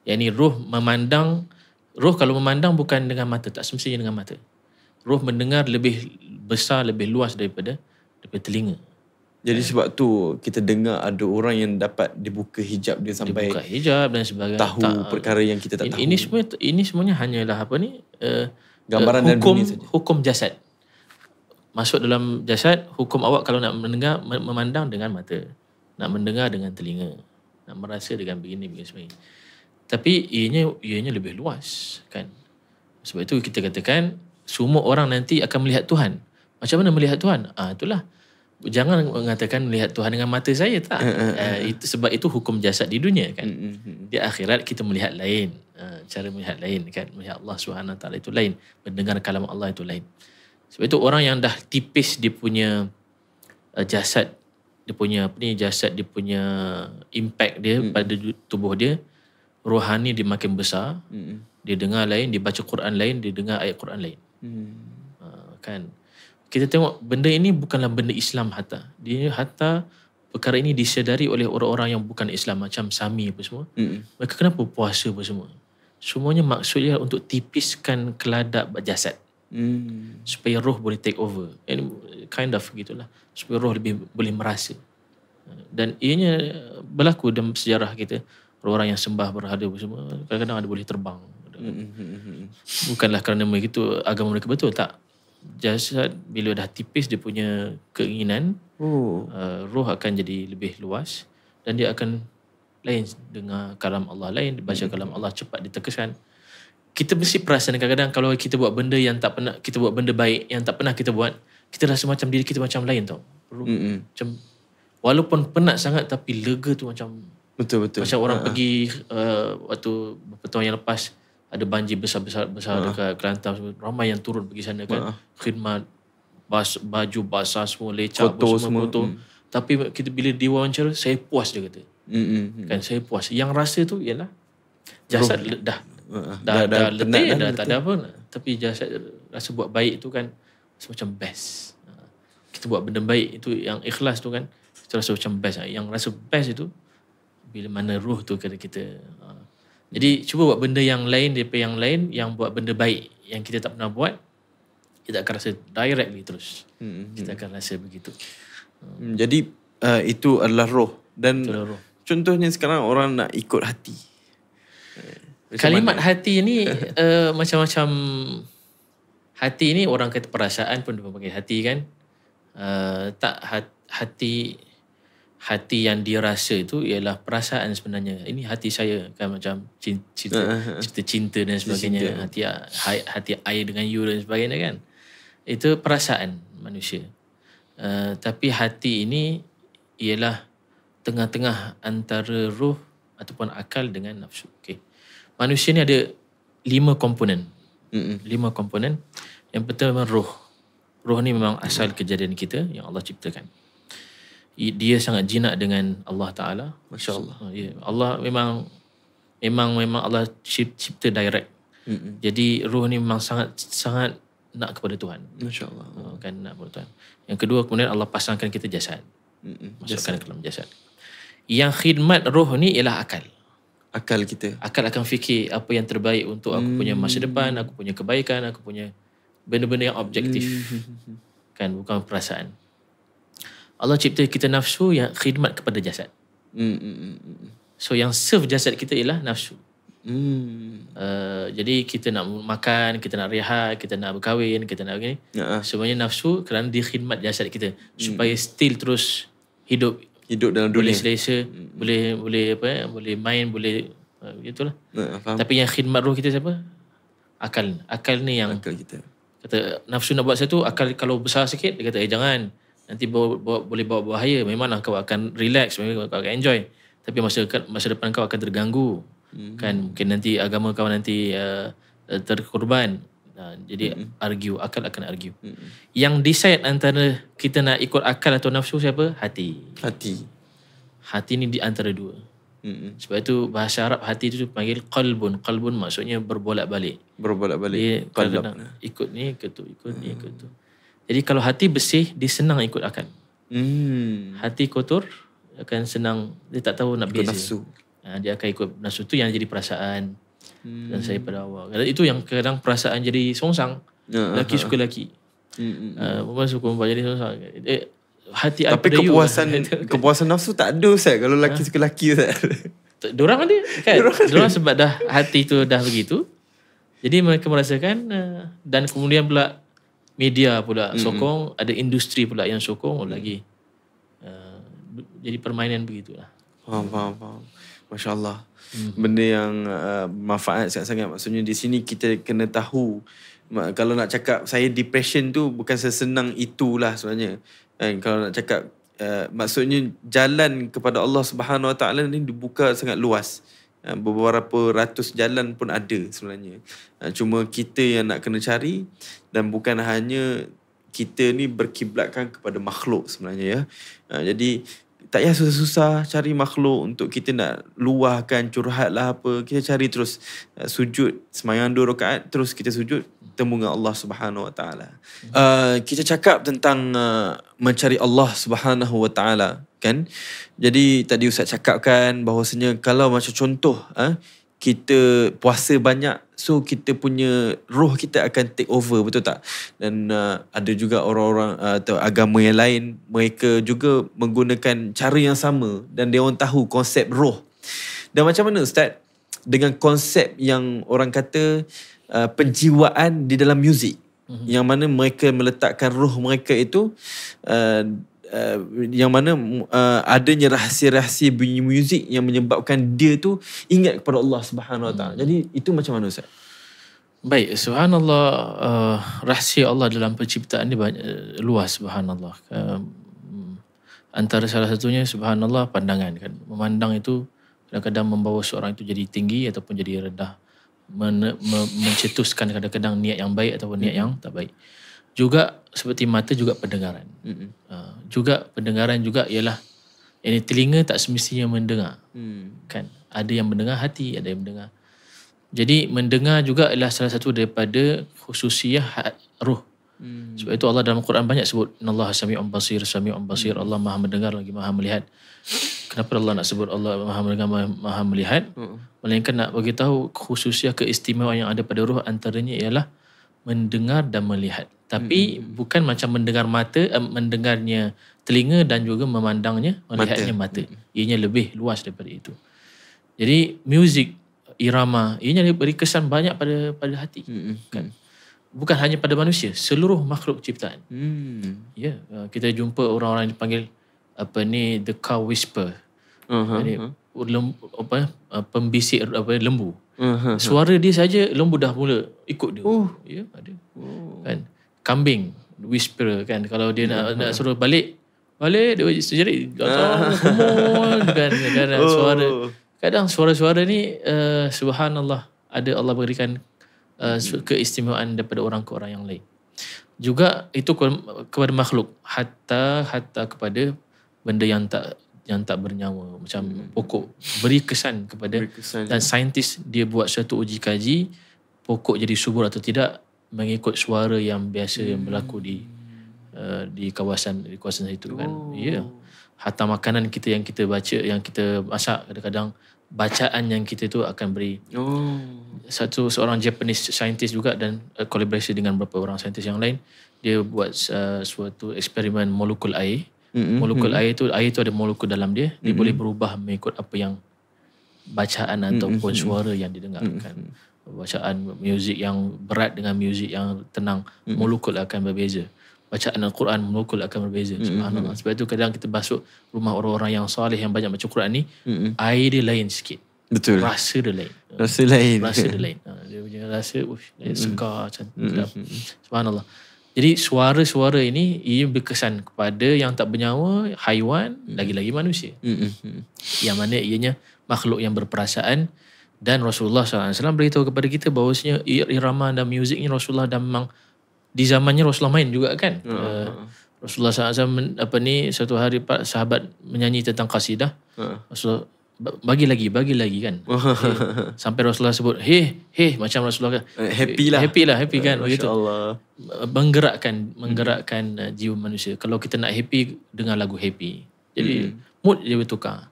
Yang ni roh memandang, roh kalau memandang bukan dengan mata, tak semestinya dengan mata. Roh mendengar lebih besar, lebih luas daripada telinga. Jadi sebab tu kita dengar ada orang yang dapat dibuka hijab dia sampai dibuka hijab dan sebagainya. Tahu perkara yang kita tak tahu. Ini semuanya hanyalah gambaran dalam dunia saja. Hukum jasad. Masuk dalam jasad, hukum awak kalau nak mendengar, memandang dengan mata, nak mendengar dengan telinga, nak merasa dengan begini sebagainya. Tapi ianya lebih luas kan. Sebab itu kita katakan semua orang nanti akan melihat Tuhan. Macam mana melihat Tuhan? Itulah. Jangan mengatakan melihat Tuhan dengan mata saya, tak. Itu sebab itu hukum jasad di dunia kan. Di akhirat kita melihat lain. Cara melihat lain kan. Melihat Allah SWT itu lain. Mendengar kalam Allah itu lain. Sebab itu orang yang dah tipis dia punya jasad, dia punya jasad, dia punya impact dia pada tubuh dia, rohani dia makin besar. Dia dengar lain, dia baca Quran lain, dia dengar ayat Quran lain. Kan. Kita tengok benda ini bukanlah benda Islam hatta. Dia hatta perkara ini disedari oleh orang-orang yang bukan Islam, macam Sami apa semua. Mereka kenapa puasa apa semua? Semuanya maksudnya untuk tipiskan keladap jasad. Supaya roh boleh take over. Kind of gitulah. Supaya roh lebih boleh merasa. Dan ianya berlaku dalam sejarah kita. Orang-orang yang sembah berhala apa semua, kadang-kadang ada boleh terbang. Bukanlah kerana begitu agama mereka betul, tak. Jasad bila dah tipis dia punya keinginan, roh akan jadi lebih luas dan dia akan lain, dengar kalam Allah lain, baca kalam Allah cepat diterkesan. Kita mesti perasan kadang-kadang kalau kita buat benda yang tak pernah, kita buat benda baik yang tak pernah kita buat, kita rasa macam diri kita macam lain tau. Ruh macam walaupun penat sangat tapi lega tu macam Betul. macam orang pergi waktu beberapa tahun yang lepas ada banjir besar dekat Kelantan, ramai yang turun pergi sana kan, khidmat, baju basah semua, lecak kotor semua kotor. Tapi kita bila diwawancara, saya puas, dia kata. Kan saya puas. Yang rasa tu ialah jasad dah letih, dah tak ada apa. Tapi jasad rasa buat baik tu kan rasa macam best. Kita buat benda baik itu yang ikhlas tu kan, kita rasa macam best. Yang rasa best itu bila mana ruh tu kata kita. Jadi cuba buat benda yang lain daripada yang lain, yang buat benda baik yang kita tak pernah buat, kita akan rasa directly terus. Kita akan rasa begitu. Jadi itu adalah roh. Dan Itulah roh. Contohnya sekarang orang nak ikut hati. Kalimat hati ni macam-macam. Hati ni orang kata perasaan pun dia panggil hati kan. Hati yang dia rasa itu ialah perasaan sebenarnya. Ini hati saya kan, macam cerita cinta dan sebagainya. Hati air dengan you dan sebagainya kan. Itu perasaan manusia. Tapi hati ini ialah tengah-tengah antara ruh ataupun akal dengan nafsu. Okay. Manusia ni ada 5 komponen. 5 komponen. Yang pertama roh. Roh ni memang asal kejadian kita yang Allah ciptakan. Dia sangat jinak dengan Allah Ta'ala. Masya Allah. Ya, Allah memang Allah cipta direct. Jadi roh ni memang sangat nak kepada Tuhan. Masya Allah. Kan nak kepada Tuhan. Yang kedua, kemudian Allah pasangkan kita jasad. Masukkan ke dalam jasad. Yang khidmat roh ni ialah akal. Akal kita. Akal akan fikir apa yang terbaik untuk aku punya masa depan, aku punya kebaikan, aku punya benda-benda yang objektif. Kan, bukan perasaan. Allah cipta kita nafsu yang khidmat kepada jasad. So yang serve jasad kita ialah nafsu. Jadi kita nak makan, kita nak rehat, kita nak berkahwin, kita nak begini. Semuanya nafsu kerana dia khidmat jasad kita supaya still terus hidup dalam dunia. Boleh selesa, boleh apa ya, boleh main, boleh itulah. Tapi yang khidmat roh kita siapa? Akal ni yang akal kita. Kata nafsu nak buat satu, akal kalau besar sikit dia kata jangan, nanti boleh bawa bahaya. Memanglah kau akan relax, memang kau akan enjoy. Tapi masa depan kau akan terganggu. Kan mungkin nanti agama kau nanti terkorban. Jadi akal akan argue. Yang decide antara kita nak ikut akal atau nafsu siapa? Hati ni di antara dua. Sebab itu bahasa Arab hati itu panggil qalbun. Qalbun maksudnya berbolak-balik. Dia kadang ikut ni ikut tu, ikut ni ikut tu. Jadi kalau hati bersih, dia senang ikut akal. Hati kotor akan senang, dia tak tahu nak beza. Nafsu. Dia akan ikut nafsu tu yang jadi perasaan. Dan saya pada awal. Itu yang kadang perasaan jadi songsang. Lelaki suka lelaki. Perempuan suka perempuan jadi songsang. Hati tapi kepuasan nafsu tak ada Ustaz kalau lelaki suka lelaki Ustaz. Diorang ada kan? Diorang sebab dah hati tu dah begitu. Jadi mereka merasakan dan kemudian pula media pula sokong, ada industri pula yang sokong lagi. Jadi permainan begitulah. Faham. Masya Allah. Benda yang manfaat sangat-sangat. Maksudnya di sini kita kena tahu, kalau nak cakap saya depression tu bukan sesenang itulah sebenarnya. Kalau nak cakap maksudnya jalan kepada Allah Subhanahu Wa Taala ni dibuka sangat luas. Beberapa ratus jalan pun ada sebenarnya. Cuma kita yang nak kena cari, dan bukan hanya kita ni berkiblatkan kepada makhluk sebenarnya ya. Jadi tak payah susah-susah cari makhluk untuk kita nak luahkan curhat lah apa. Kita cari terus sujud, semayang 2 rakaat, terus kita sujud, temu dengan Allah Subhanahu Wa Taala. Kita cakap tentang mencari Allah Subhanahu Wa Taala kan. Jadi tadi Ustaz cakapkan bahawasanya kalau macam contoh kita puasa banyak, so kita punya roh kita akan take over, betul tak? Dan ada juga orang-orang atau agama yang lain, mereka juga menggunakan cara yang sama dan dia orang tahu konsep roh. Dan macam mana Ustaz dengan konsep yang orang kata penjiwaan di dalam muzik, yang mana mereka meletakkan roh mereka itu yang mana adanya rahsia-rahsia bunyi muzik yang menyebabkan dia tu ingat kepada Allah Subhanahu Wa Taala. Jadi itu macam mana Ustaz? Baik, subhanallah, rahsia Allah dalam penciptaan ni banyak, luas, subhanallah. Antara salah satunya subhanallah pandangan kan. Memandang itu kadang-kadang membawa seorang itu jadi tinggi ataupun jadi rendah. Mencetuskan kadang-kadang niat yang baik ataupun niat yang tak baik. Juga seperti mata juga pendengaran. Juga pendengaran juga ialah ini telinga tak semestinya mendengar. Kan? Ada yang mendengar hati, ada yang mendengar. Jadi mendengar juga adalah salah satu daripada khususiyah ruh. Sebab itu Allah dalam Quran banyak sebut innallaha sami'un basir, sami'un basir. Allah Maha mendengar lagi Maha melihat. Kenapa Allah nak sebut Allah Maha mendengar, Maha melihat? Melainkan nak bagi tahu khususiyah keistimewaan yang ada pada ruh, antaranya ialah mendengar dan melihat. Tapi bukan macam mendengar mata, mendengarnya telinga dan juga memandangnya, melihatnya mata. Ianya lebih luas daripada itu. Jadi muzik, irama, ianya beri kesan banyak pada hati. Kan? Bukan hanya pada manusia, seluruh makhluk ciptaan. Ya, kita jumpa orang-orang yang dipanggil the cow whisper. Pembisik lembu. Suara dia saja lembu dah mula ikut dia. Ya, ada. Kan? Kambing whisper kan, kalau dia nak suruh balik dia jadi kan suara. Kadang suara-suara ni subhanallah, ada Allah berikan keistimewaan daripada orang ke orang yang lain. Juga itu kepada makhluk, hatta kepada benda yang tak bernyawa macam pokok, beri kesan kepada dan saintis dia buat satu uji kaji pokok jadi subur atau tidak mengikut suara yang biasa yang berlaku di kawasan itu kan. Ya. Hatta makanan kita yang kita baca, yang kita masak, kadang-kadang bacaan yang kita tu akan beri. Seorang Japanese scientist juga dan kolaborasi dengan beberapa orang saintis yang lain, dia buat suatu eksperimen molekul air. Molekul air tu ada molekul dalam dia. Dia boleh berubah mengikut apa yang bacaan ataupun suara yang didengarkan. Bacaan muzik yang berat dengan muzik yang tenang, molekul akan berbeza. Bacaan Al-Quran, molekul akan berbeza. Subhanallah. Sebab itu kadang kita masuk rumah orang-orang yang soleh yang banyak baca Quran ni, air dia lain sikit. Betul. Rasa dia lain. Dia punya rasa sekar, cantik. Subhanallah. Jadi suara-suara ini ia berkesan kepada yang tak bernyawa, haiwan, lagi-lagi manusia. Yang mana ianya makhluk yang berperasaan. Dan Rasulullah SAW beritahu kepada kita bahawasanya irama dan muzik ni Rasulullah dah memang di zamannya Rasulullah main juga kan. Rasulullah SAW satu hari sahabat menyanyi tentang qasidah. Rasulullah bagi lagi kan. Sampai Rasulullah sebut macam Rasulullah happy kan begitu. Menggerakkan jiwa manusia. Kalau kita nak happy, dengar lagu happy. Jadi mood dia bertukar.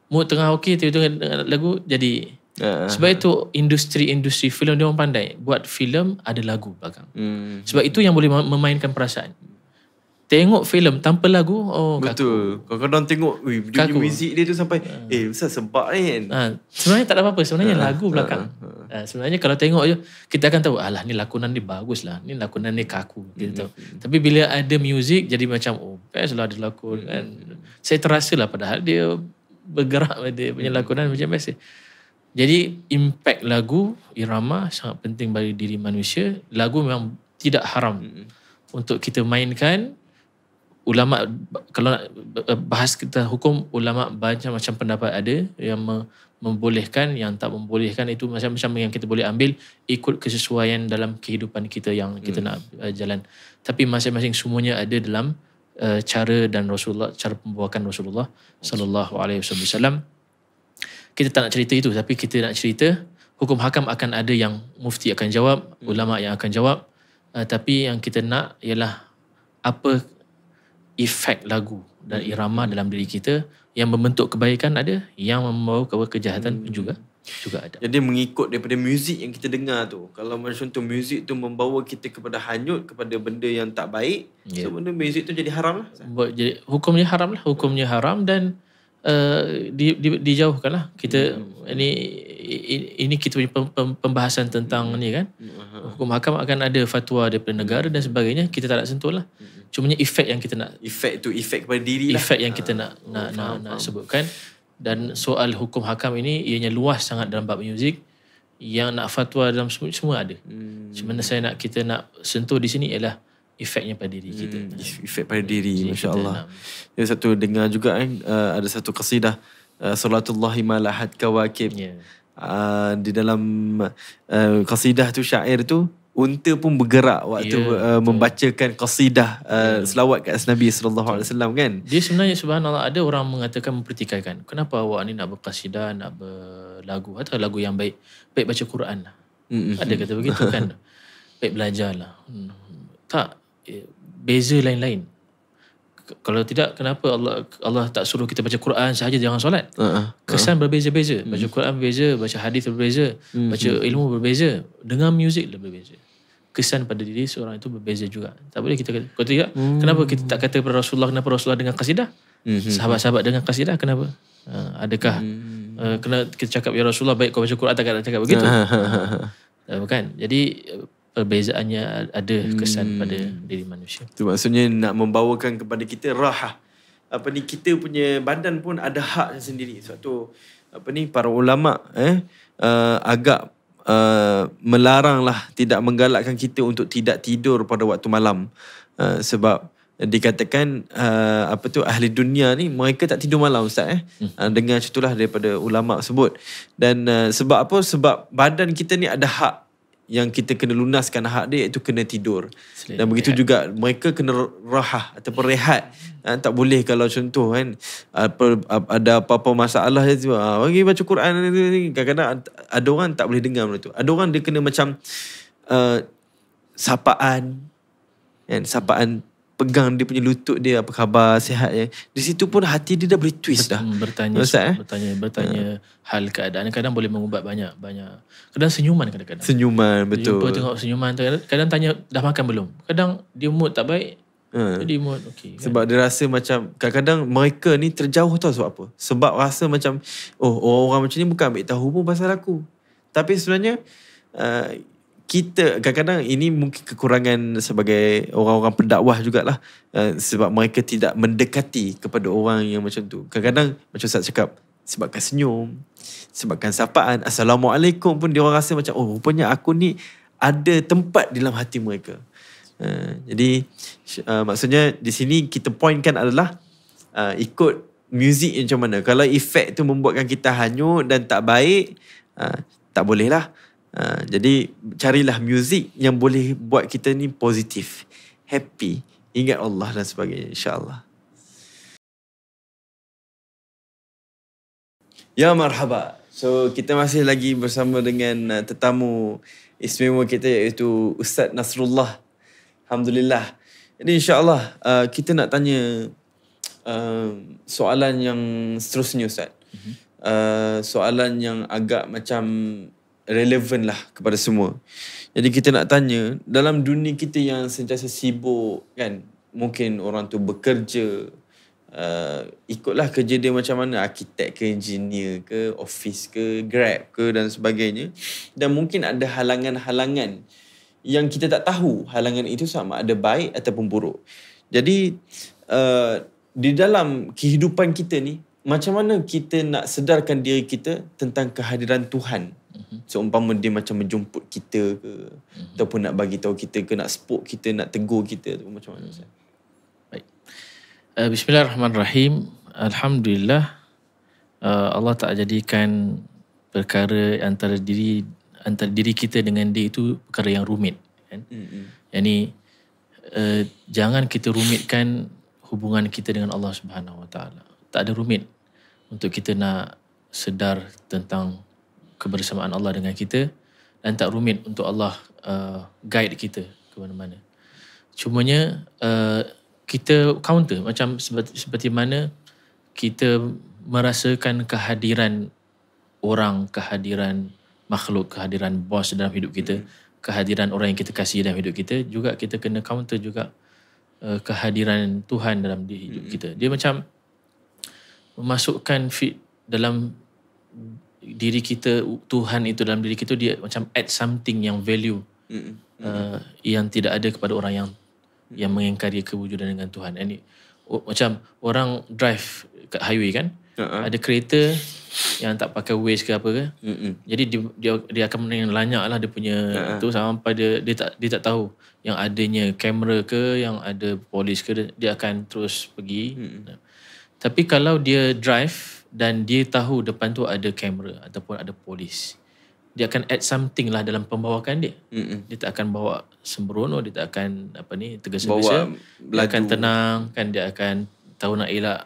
Mood tengah okey, tiba-tiba dengan lagu jadi. Sebab itu industri filem dia orang pandai buat filem ada lagu belakang. Sebab itu yang boleh memainkan perasaan. Tengok filem tanpa lagu, betul. Kadang-kadang tengok video muzik dia tu sampai besar sebab ni kan. Sebenarnya tak ada apa-apa, sebenarnya lagu belakang. Sebenarnya kalau tengok je kita akan tahu alah ni lakonan dia bagus lah, ni lakonan dia kaku gitu. Tapi bila ada muzik jadi macam best lah dia lakon kan. Saya terasa lah padahal dia bergerak pada punya lakonan macam biasa. Jadi impact lagu, irama sangat penting bagi diri manusia. Lagu memang tidak haram untuk kita mainkan. Ulama, kalau nak bahas kita hukum, ulama macam pendapat ada yang membolehkan, yang tak membolehkan. Itu macam-macam yang kita boleh ambil ikut kesesuaian dalam kehidupan kita yang kita nak jalan. Tapi masing-masing semuanya ada dalam cara pembuakan Rasulullah sallallahu alaihi wasallam. Kita tak nak cerita itu, tapi kita nak cerita hukum hakam akan ada yang mufti akan jawab, ulama yang akan jawab. Tapi yang kita nak ialah apa efek lagu dan irama dalam diri kita yang membentuk kebaikan ada, yang membawa kejahatan pun juga ada. Jadi mengikut daripada muzik yang kita dengar tu. Kalau macam tu muzik tu membawa kita kepada hanyut, kepada benda yang tak baik, so benda muzik tu jadi haram lah. Jadi hukumnya haram dan dijauhkanlah. Kita ini kita punya pembahasan tentang ni kan. Hukum hakam akan ada fatwa daripada negara dan sebagainya, kita tak nak sentuh lah. Cumanya efek yang kita nak, efek kepada diri lah, efek yang kita nak sebutkan. Dan soal hukum hakam ini ianya luas sangat dalam bab muzik. Yang nak fatwa dalam semua ada. Cuma kita nak sentuh di sini ialah efeknya pada diri kita. Efek pada diri, Jadi Masya kita Allah. nak- Yang satu dengar juga kan, ada satu qasidah, Salatullahi malahat kawakib. Ya. Di dalam qasidah tu, syair tu, unta pun bergerak waktu membacakan qasidah selawat kat Nabi SAW kan. Dia sebenarnya subhanallah, ada orang mengatakan, mempertikaikan, kenapa awak ni nak berqasidah, nak berlagu, atau lagu yang baik baca Quran lah. Ada kata begitu kan. Baik belajar lah. Tak, beza lain-lain. Kalau tidak, kenapa Allah tak suruh kita baca Quran sahaja, jangan solat? Kesan berbeza-beza. Baca Quran berbeza, baca hadis berbeza, baca ilmu berbeza, dengar muzik lebih berbeza. Kesan pada diri seorang itu berbeza juga. Tak boleh kita kata. Kalau tidak, kenapa kita tak kata kepada Rasulullah, kenapa Rasulullah dengar qasidah? Sahabat-sahabat dengar qasidah, kenapa? Adakah kena kita cakap, ya Rasulullah, baik kau baca Quran, tak cakap begitu? Bukan. Jadi perbezaannya ada kesan pada diri manusia. Itu maksudnya nak membawakan kepada kita rahah. Kita punya badan pun ada hak sendiri. Sebab tu para ulama agak melaranglah, tidak menggalakkan kita untuk tidak tidur pada waktu malam. Sebab dikatakan ahli dunia ni mereka tak tidur malam, Ustaz. Dengar macam itulah daripada ulama sebut. Dan sebab apa? Sebab badan kita ni ada hak yang kita kena lunaskan, hak dia iaitu kena tidur. Dan begitu juga mereka kena rahah ataupun rehat. Tak boleh kalau contoh kan, ada apa-apa masalah tu, bagi baca Quran ni. Kadang-kadang ada orang tak boleh dengar benda tu. Ada orang dia kena macam sapaan kan, sapaan, pegang dia punya lutut dia, apa khabar, sihat ya. Di situ pun hati dia dah boleh twist dah. Bertanya hal keadaan, kadang boleh mengubat banyak. Kadang senyuman, kadang-kadang. Senyuman, betul. Jumpa tengok senyuman tu, kadang tanya dah makan belum. Kadang dia mood tak baik. Jadi mood okey. Kan? Sebab dia rasa macam kadang-kadang mereka ni terjauh, tahu sebab apa? Sebab rasa macam orang macam ni bukan ambil tahu pun pasal aku. Tapi sebenarnya kita kadang-kadang ini mungkin kekurangan sebagai orang-orang pendakwah jugalah, sebab mereka tidak mendekati kepada orang yang macam tu. Kadang-kadang macam Ustaz cakap, sebabkan senyum, sebabkan sapaan, Assalamualaikum pun dia orang rasa macam rupanya aku ni ada tempat dalam hati mereka. Jadi maksudnya di sini kita pointkan adalah ikut muzik yang macam mana. Kalau efek tu membuatkan kita hanyut dan tak baik, tak boleh lah. Jadi carilah muzik yang boleh buat kita ni positif, happy, ingat Allah dan sebagainya, insya-Allah. Ya marhaba. So kita masih lagi bersama dengan tetamu istimewa kita, iaitu Ustaz Nasrullah. Alhamdulillah. Jadi insya-Allah kita nak tanya soalan yang seterusnya, Ustaz. Soalan yang agak macam relevan lah kepada semua. Jadi kita nak tanya, dalam dunia kita yang sentiasa sibuk kan, mungkin orang tu bekerja, ikutlah kerja dia macam mana, arkitek ke, engineer ke, office ke, grab ke dan sebagainya. Dan mungkin ada halangan-halangan yang kita tak tahu halangan itu sama ada baik ataupun buruk. Jadi di dalam kehidupan kita ni, macam mana kita nak sedarkan diri kita tentang kehadiran Tuhan? Seumpama dia macam menjemput kita ke, ataupun nak bagi tahu kita ke, nak spoke kita, nak tegur kita tu, macam mana Ustaz? Baik. Bismillahirrahmanirrahim. Alhamdulillah, Allah tak jadikan perkara antara diri kita dengan dia itu perkara yang rumit kan. Yani jangan kita rumitkan hubungan kita dengan Allah Subhanahu Wa Taala. Tak ada rumit untuk kita nak sedar tentang kebersamaan Allah dengan kita, dan tak rumit untuk Allah guide kita ke mana-mana. Cumanya kita counter, macam seperti mana kita merasakan kehadiran orang, kehadiran makhluk, kehadiran bos dalam hidup kita, kehadiran orang yang kita kasih dalam hidup kita, juga kita kena counter juga kehadiran Tuhan dalam hidup kita. Dia macam memasukkan dalam diri kita, Tuhan itu dalam diri kita, dia macam add something yang value yang tidak ada kepada orang yang mengingkari kewujudan dengan Tuhan. Ini macam orang drive kat highway kan, ada kereta yang tak pakai Waze ke apa ke. Jadi dia akan lanyak lah dia punya tu sampai dia tak tahu yang adanya kamera ke, yang ada polis ke, dia akan terus pergi. Tapi kalau dia drive dan dia tahu depan tu ada kamera ataupun ada polis, dia akan add something lah dalam pembawakan dia. Dia tak akan bawa sembrono, dia tak akan tergesa-gesa. Dia akan tenang kan, dia akan tahu nak elak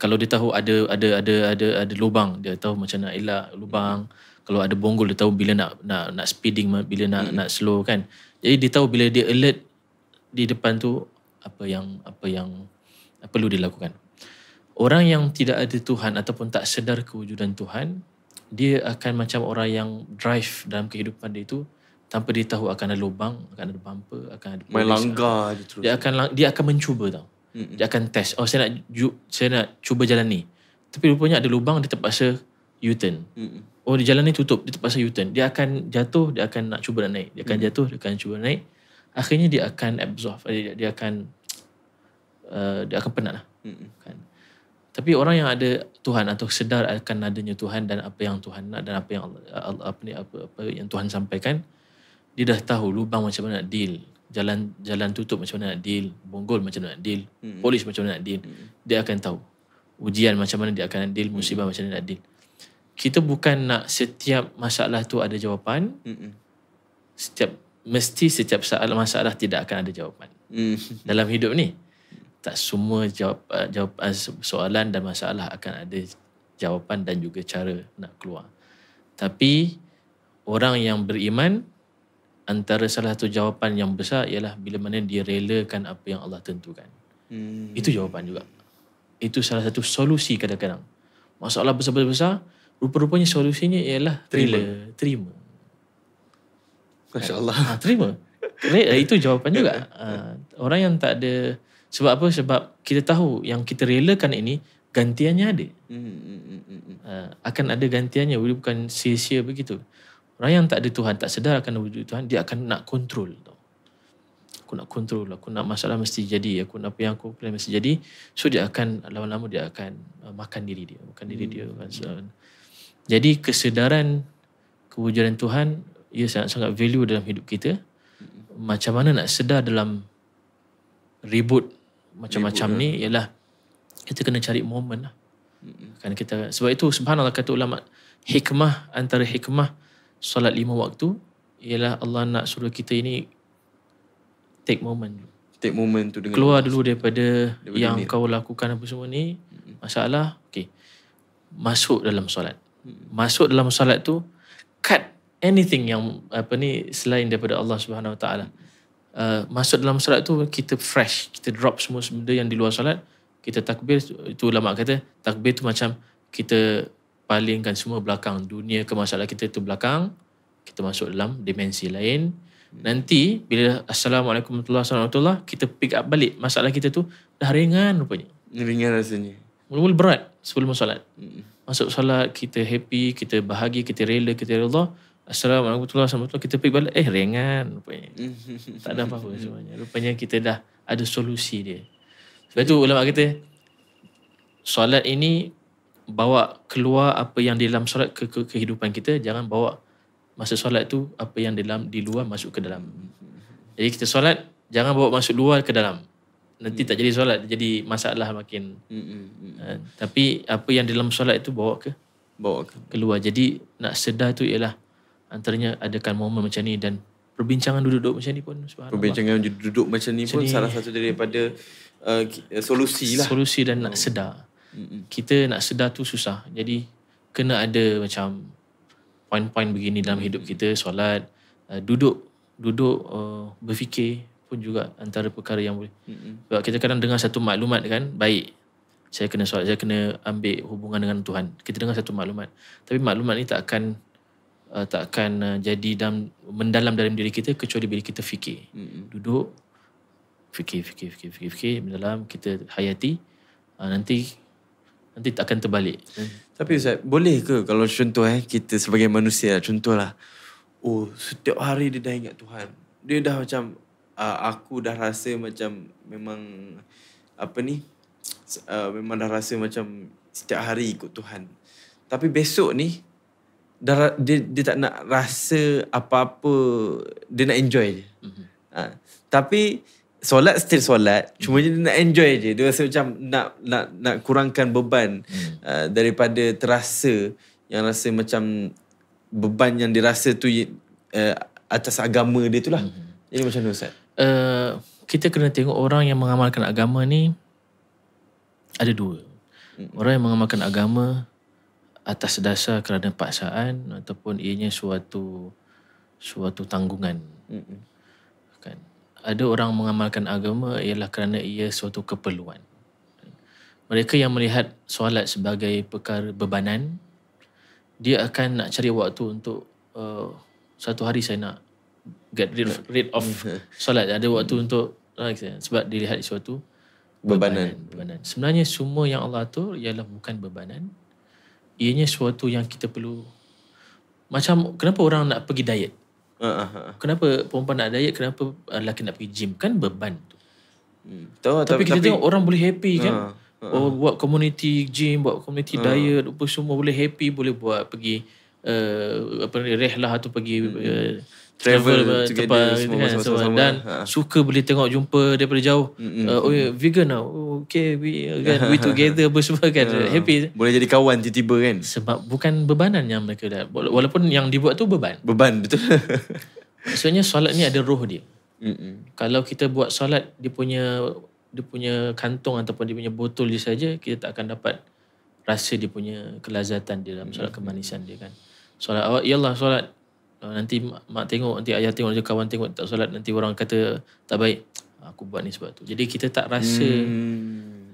kalau dia tahu ada lubang, dia tahu macam nak elak lubang. Kalau ada bonggol, dia tahu bila nak speeding, bila nak slow kan. Jadi dia tahu bila dia alert di depan tu apa yang perlu dilakukan. Orang yang tidak ada Tuhan ataupun tak sedar kewujudan Tuhan, dia akan macam orang yang drive dalam kehidupan dia itu tanpa dia tahu akan ada lubang, akan ada bumper, akan ada polis. Main langgar je terus. Dia akan mencuba tau. Dia akan test. Oh, saya nak cuba jalan ni. Tapi rupanya ada lubang, dia terpaksa U-turn. Oh, di jalan ni tutup, dia terpaksa U-turn. Dia akan jatuh, dia akan nak cuba nak naik. Dia akan jatuh, dia akan cuba naik. Akhirnya dia akan absorb. Dia akan penat lah. Kan? Tapi orang yang ada Tuhan atau sedar akan adanya Tuhan dan apa yang Tuhan nak dan apa yang Tuhan sampaikan, dia dah tahu lubang macam mana nak deal, jalan tutup macam mana nak deal, bonggol macam mana nak deal, polis macam mana nak deal. Dia akan tahu ujian macam mana dia akan deal, musibah macam mana nak deal. Kita bukan nak setiap masalah tu ada jawapan. Setiap masalah tidak akan ada jawapan. Dalam hidup ni tak semua jawapan soalan dan masalah akan ada jawapan dan juga cara nak keluar. Tapi orang yang beriman, antara salah satu jawapan yang besar ialah bila mana dia relakan apa yang Allah tentukan. Itu jawapan juga. Itu salah satu solusi kadang-kadang. Masalah besar-besar, rupa-rupanya solusinya ialah terima. Masya Allah. Terima. Itu jawapan juga. Orang yang tak ada. Sebab apa? Sebab kita tahu yang kita relakan ini gantiannya ada. Akan ada gantiannya. Bukan sia-sia begitu. Orang yang tak ada Tuhan, tak sedar akan wujud Tuhan, dia akan nak kontrol. Aku nak kontrol. Aku nak masalah mesti jadi. Aku nak apa yang aku plan mesti jadi. So dia akan lama-lama dia akan makan diri dia. Jadi kesedaran kewujudan Tuhan, ia sangat-sangat value dalam hidup kita. Macam mana nak sedar dalam ribut macam-macam ni ialah kita kena cari momen lah. Kan kita, sebab itu subhanallah kata ulama, antara hikmah solat 5 waktu ialah Allah nak suruh kita ini take moment tu dengan keluar Allah. Dulu daripada yang diri. Kau lakukan apa semua ni masalah, masuk dalam solat. Masuk dalam solat tu, cut anything yang selain daripada Allah Subhanahu Wa Taala. Masuk dalam solat tu kita fresh, kita drop semua benda yang di luar solat, kita takbir. Itu ulama kata takbir tu macam kita palingkan semua belakang, dunia ke masalah kita tu belakang, kita masuk dalam dimensi lain. Nanti bila Assalamualaikum warahmatullahi wabarakatuh, kita pick up balik masalah kita tu, dah ringan rupanya. Ringan rasanya. Mula-mula berat sebelum solat. Masuk solat kita happy, kita bahagia, kita rela, kita rela. Assalamualaikum warahmatullahi wabarakatuh, kita pergi balik, ringan rupanya. Tak ada apa-apa sebenarnya. Rupanya kita dah ada solusi dia. Sebab itu ulama kata solat ini bawa keluar apa yang di dalam solat ke kehidupan kita. Jangan bawa masa solat tu apa yang di luar masuk ke dalam. Jadi kita solat, jangan bawa masuk luar ke dalam. Nanti tak jadi solat, jadi masalah makin. Tapi apa yang di dalam solat itu bawa keluar. Jadi nak sedar tu ialah antaranya adakan momen macam ni, dan perbincangan duduk-duduk macam ni pun subhanallah. Perbincangan duduk macam ni pun salah satu daripada solusi lah. Solusi dan nak sedar. Kita nak sedar tu susah. Jadi kena ada macam poin-poin begini dalam hidup kita. Solat, duduk berfikir pun juga antara perkara yang boleh. Sebab kita kadang dengar satu maklumat kan, baik, saya kena solat, saya kena ambil hubungan dengan Tuhan. Kita dengar satu maklumat, tapi maklumat ni tak akan jadi mendalam dalam diri kita kecuali bila kita fikir. Duduk, fikir mendalam, kita hayati. Nanti tak akan terbalik. Tapi Ustaz, boleh ke kalau contoh kita sebagai manusia, contohlah, setiap hari dia dah ingat Tuhan. Dia dah macam, aku dah rasa macam memang memang dah rasa macam setiap hari ikut Tuhan. Tapi besok ni dia tak nak rasa apa-apa, dia nak enjoy je. Tapi solat still solat, cuma dia nak enjoy je. Dia rasa macam nak kurangkan beban daripada terasa yang rasa macam beban yang dirasa tu atas agama dia tu lah. Jadi macam mana Ustaz? Kita kena tengok orang yang mengamalkan agama ni ada dua. Orang yang mengamalkan agama atas dasar kerana paksaan ataupun ianya suatu tanggungan. Kan? Ada orang mengamalkan agama ialah kerana ia suatu keperluan. Mereka yang melihat solat sebagai perkara bebanan, dia akan nak cari waktu untuk satu hari saya nak get rid of solat. Ada waktu untuk sebab dilihat suatu bebanan. Sebenarnya semua yang Allah atur ialah bukan bebanan. Ianya suatu yang kita perlu. Macam kenapa orang nak pergi diet? Kenapa perempuan nak diet? Kenapa lelaki nak pergi gym? Kan beban tu. Tapi kita tengok orang boleh happy kan. Buat community gym, buat community diet, apa semua boleh happy, boleh buat pergi rehlah atau pergi travel tempat semua. Dan suka boleh tengok jumpa daripada jauh. Vegan now. Okay, we together apa semua kan. Happy. Boleh jadi kawan tiba-tiba kan. Sebab bukan bebanan yang mereka dah. Walaupun yang dibuat tu beban. Beban, betul. Maksudnya solat ni ada roh dia. Kalau kita buat solat dia punya kantong ataupun dia punya botol dia saja, kita tak akan dapat rasa dia punya kelazatan dia dalam solat, kemanisan dia kan. Solat awak, iyalah solat. Nanti mak tengok, nanti ayah tengok, nanti kawan tengok tak solat, nanti orang kata tak baik. Aku buat ni sebab tu. Jadi kita tak rasa.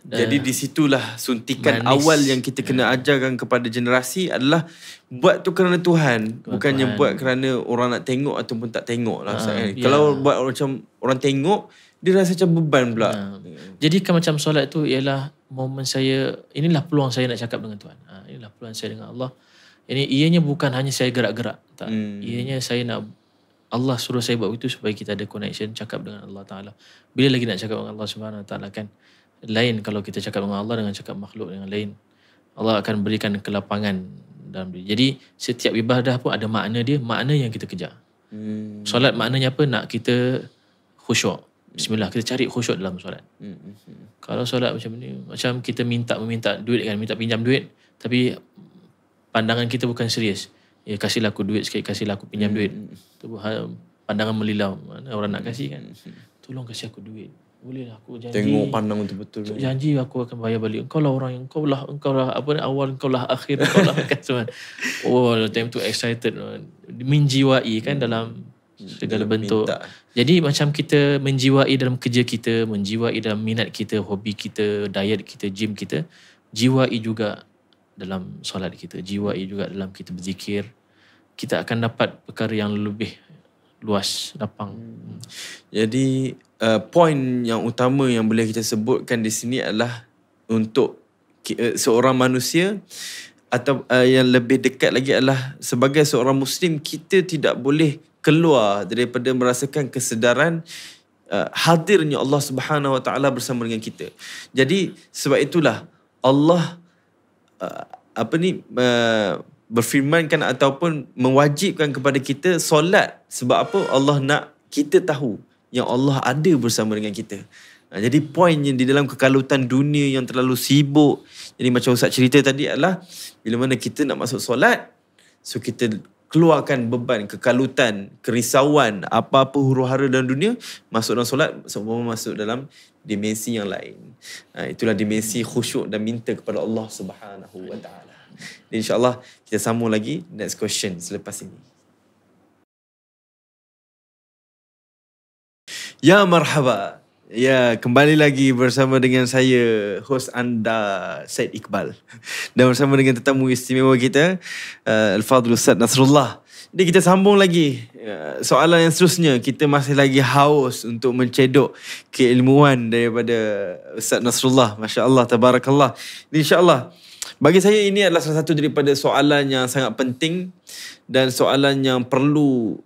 Jadi di situlah suntikan manis. Awal yang kita kena ajarkan kepada generasi adalah buat tu kerana Tuhan, bukannya buat kerana orang nak tengok ataupun tak tengok lah. Kalau buat macam orang tengok, dia rasa macam beban pula. Jadi kan macam solat tu ialah momen saya, inilah peluang saya nak cakap dengan Tuhan. Inilah peluang saya dengan Allah. Ianya bukan hanya saya gerak-gerak. Tak. Ianya saya nak, Allah suruh saya buat itu supaya kita ada connection, cakap dengan Allah Ta'ala. Bila lagi nak cakap dengan Allah Subhanahu Wa Ta'ala kan? Lain kalau kita cakap dengan Allah dengan cakap makhluk yang lain. Allah akan berikan kelapangan dalam diri. Jadi setiap ibadah pun ada makna dia, makna yang kita kejar. Solat maknanya apa? Nak kita khusyuk. Bismillah, kita cari khusyuk dalam solat. Kalau solat macam ni, macam kita meminta duit kan, minta pinjam duit, tapi pandangan kita bukan serius. Kasihlah aku duit sikit, kasihlah aku pinjam duit. Tu pandangan melilau. Mana orang nak kasih kan? Tolong kasih aku duit. Bolehlah, aku janji. Tengok pandang betul-betul. Janji aku akan bayar balik. Engkau lah orang yang, engkau lah apa ni, awal, engkau lah akhir, engkau lah kan semua. Time tu excited. Menjiwai kan dalam segala bentuk. Jadi macam kita menjiwai dalam kerja kita, menjiwai dalam minat kita, hobi kita, diet kita, gym kita, jiwai juga dalam solat kita, jiwai juga dalam kita berzikir. Kita akan dapat perkara yang lebih luas, lapang. Jadi poin yang utama yang boleh kita sebutkan di sini adalah untuk seorang manusia atau yang lebih dekat lagi adalah sebagai seorang Muslim, kita tidak boleh keluar daripada merasakan kesedaran hadirnya Allah Subhanahu Wa Taala bersama dengan kita. Jadi sebab itulah Allah berfirmankan ataupun mewajibkan kepada kita solat. Sebab apa? Allah nak kita tahu yang Allah ada bersama dengan kita. Jadi poinnya di dalam kekalutan dunia yang terlalu sibuk. Jadi macam Ustaz cerita tadi adalah bila mana kita nak masuk solat, so kita keluarkan beban, kekalutan, kerisauan, apa-apa huru-hara dalam dunia, masuk dalam solat, semua masuk dalam dimensi yang lain. Itulah dimensi khusyuk dan minta kepada Allah Subhanahu Wa Taala. InsyaAllah kita sambung lagi next question selepas ini. Ya marhaba. Ya, kembali lagi bersama dengan saya, host anda, Syed Iqbal. Dan bersama dengan tetamu istimewa kita, Al-Fadhil Ustaz Nasrullah. Jadi kita sambung lagi soalan yang seterusnya. Kita masih lagi haus untuk mencedok keilmuan daripada Ustaz Nasrullah. Masya Allah, tabarakallah. InsyaAllah, bagi saya ini adalah salah satu daripada soalan yang sangat penting dan soalan yang perlu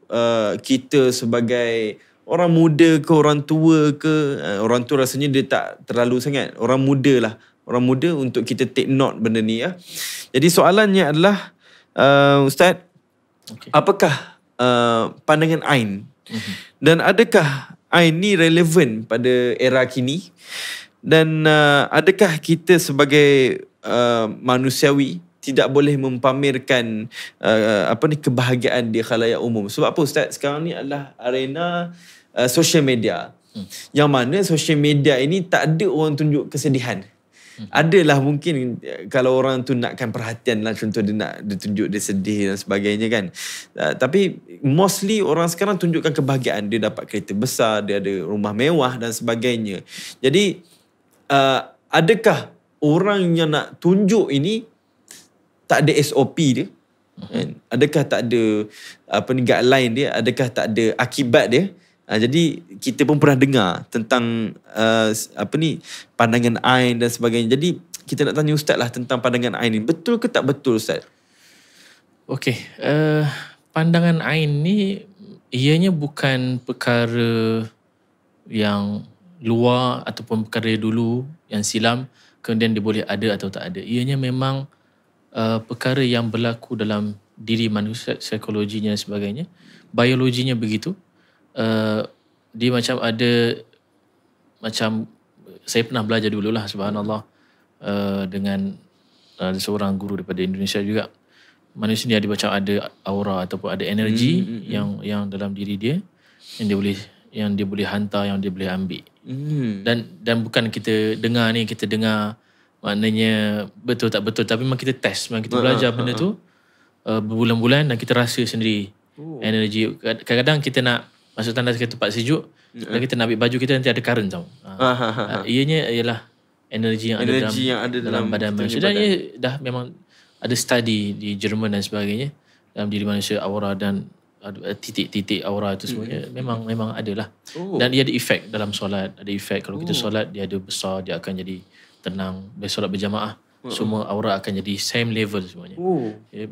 kita sebagai orang muda ke orang tua ke, orang tua rasanya dia tak terlalu sangat, orang muda lah orang muda untuk kita take note benda ni ya. Jadi soalannya adalah Ustaz, apakah pandangan Ain dan adakah Ain ni relevan pada era kini, dan adakah kita sebagai manusiawi tidak boleh mempamerkan kebahagiaan di khalayak umum? Sebab apa Ustaz? Sekarang ni adalah arena social media. Yang mana social media ini tak ada orang tunjuk kesedihan. Adalah mungkin kalau orang tu nakkan perhatian lah, contoh dia tunjuk dia sedih dan sebagainya kan. Tapi mostly orang sekarang tunjukkan kebahagiaan. Dia dapat kereta besar, dia ada rumah mewah dan sebagainya. Jadi adakah orang yang nak tunjuk ini tak ada SOP dia? Adakah tak ada guideline dia? Adakah tak ada akibat dia? Jadi kita pun pernah dengar tentang pandangan Ain dan sebagainya. Jadi kita nak tanya Ustaz lah tentang pandangan Ain ni. Betul ke tak betul Ustaz? Okey, pandangan Ain ni ianya bukan perkara yang luar ataupun perkara dulu yang silam kemudian dia boleh ada atau tak ada. Ianya memang perkara yang berlaku dalam diri manusia, psikologinya dan sebagainya. Biologinya begitu. Dia macam ada, macam saya pernah belajar dululah, subhanallah, dengan seorang guru daripada Indonesia juga. Manusia ni ada macam ada aura ataupun ada energi yang dalam diri dia yang dia boleh hantar, yang dia boleh ambil. Dan bukan kita dengar maknanya betul tak betul, tapi memang kita test, memang kita belajar benda tu berbulan-bulan dan kita rasa sendiri energi. Kadang-kadang kita nak masuk tanda ke tempat sejuk, dan kita nak ambil baju kita, nanti ada current tau. Ianya ialah energi yang ada dalam badan manusia. Dan ia dah memang ada study di Jerman dan sebagainya dalam diri manusia, aura dan titik-titik aura itu semuanya memang adalah. Dan dia ada efek dalam solat, ada efek kalau kita solat dia ada besar, dia akan jadi tenang. Bila solat berjamaah semua aura akan jadi same level semuanya.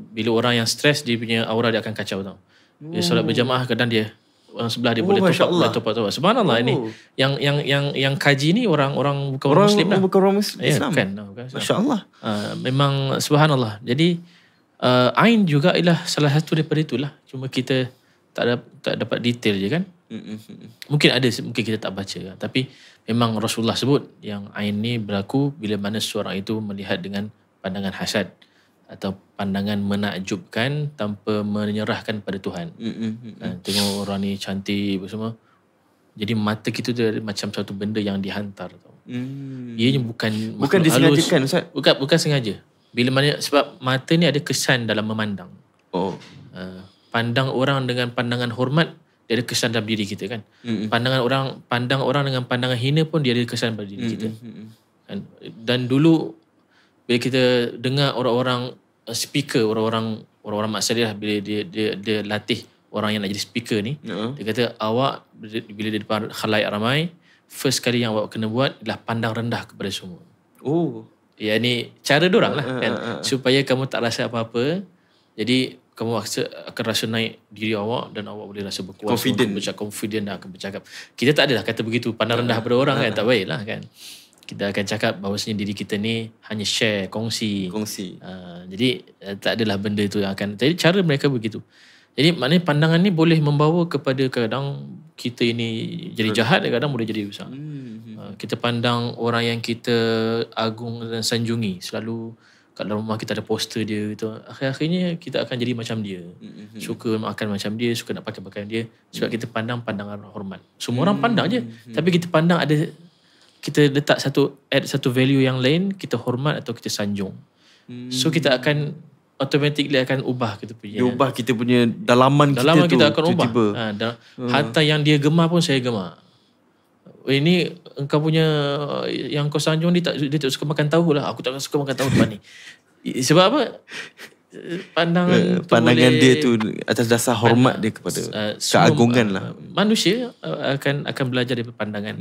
Bila orang yang stres, dia punya aura dia akan kacau tau. Bila solat berjamaah kadang dia orang sebelah dia boleh topak. Subhanallah. Ini yang kaji ni orang bukan orang Muslim lah. Bukan orang Islam. Bukan. Masya-Allah. Memang subhanallah. Jadi Ain juga ialah salah satu daripada itulah. Cuma kita tak dapat detail je kan. Mungkin kita tak baca kan. Tapi memang Rasulullah sebut yang Ain ni berlaku bila mana seorang itu melihat dengan pandangan hasad atau pandangan menakjubkan tanpa menyerahkan pada Tuhan. Tengok orang ni cantik semua. Jadi mata kita tu macam satu benda yang dihantar tau. Ianya bukan disengajakan Ustaz. Bukan sengaja. Bila mana, sebab mata ni ada kesan dalam memandang. Pandang orang dengan pandangan hormat, dia ada kesan dalam diri kita kan. Pandang orang dengan pandangan hina pun dia ada kesan pada diri kita. Dan dulu bila kita dengar orang-orang speaker, orang-orang maksudnya bila dia latih orang yang nak jadi speaker ni, dia kata awak bila di depan khalayak ramai, first kali yang awak kena buat adalah pandang rendah kepada semua. Ya ni cara diorang lah kan, supaya kamu tak rasa apa-apa. Jadi kamu akan rasa naik diri awak dan awak boleh rasa berkuasa, confident dan akan bercakap. Kita tak adalah kata begitu, pandang rendah pada orang kan, tak baik lah kan. Kita akan cakap bahawasanya diri kita ni hanya share, kongsi. Jadi tak adalah benda itu yang akan. Jadi cara mereka begitu. Jadi maknanya pandangan ni boleh membawa kepada kadang kita ini jadi jahat, kadang boleh jadi besar. Kita pandang orang yang kita agung dan sanjungi, selalu kat dalam rumah kita ada poster dia gitu. Akhir-akhirnya kita akan jadi macam dia. Suka makan macam dia, suka nak pakai pakaian dia, sebab kita pandang pandangan hormat. Semua orang pandang je, tapi kita pandang kita letak satu value yang lain, kita hormat atau kita sanjung. So kita akan automatically akan ubah kita punya dalaman kita akan ubah. Hatta yang dia gemar pun saya gemar. Ini engkau punya yang kau sanjung dia tak suka makan tahu lah. Aku tak suka makan tahu depan ni. Sebab apa? Pandangan dia tu atas dasar hormat dia kepada keagungan lah. Manusia akan belajar daripada pandangan.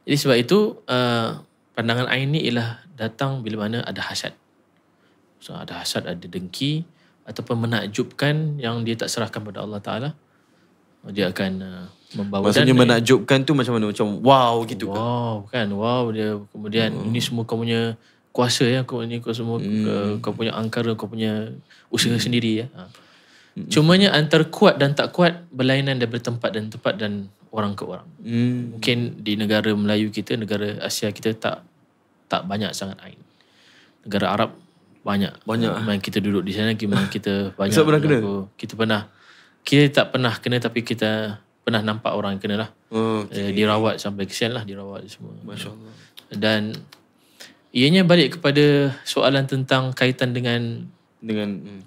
Jadi sebab itu pandangan Ain ni ialah datang bila mana ada hasad. So ada hasad, ada dengki ataupun menakjubkan yang dia tak serahkan pada Allah Ta'ala. Dia akan membawa. Maksudnya Dan menakjubkan tu macam mana? Macam wow gitu ke? wow kan, wow dia kemudian ini semua kau punya kuasa ya, kau ni kau semua kau punya angkara, kau punya usaha sendiri ya. Cumanya antara kuat dan tak kuat berlainan daripada tempat dan tempat dan orang ke orang. Mungkin di negara Melayu kita, negara Asia kita tak banyak sangat Ain. Negara Arab banyak. Memang kita duduk di sana, memang kita banyak. Ustaz pernah kena? Kita tak pernah kena, tapi kita pernah nampak orang yang kena lah. Dirawat sampai kesian lah, dirawat semua. Masya Allah. Dan ianya balik kepada soalan tentang kaitan dengan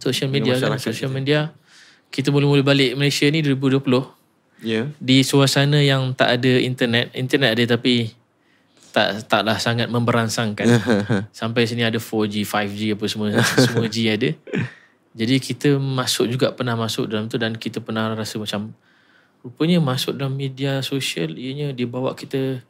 social media kan. Social media, kita mula-mula balik Malaysia ni 2020. Di suasana yang tak ada internet ada tapi taklah sangat memberangsangkan. Sampai sini ada 4G, 5G apa semua G ada. Jadi kita pernah masuk dalam tu, dan kita pernah rasa macam rupanya masuk dalam media sosial ianya dibawa kita,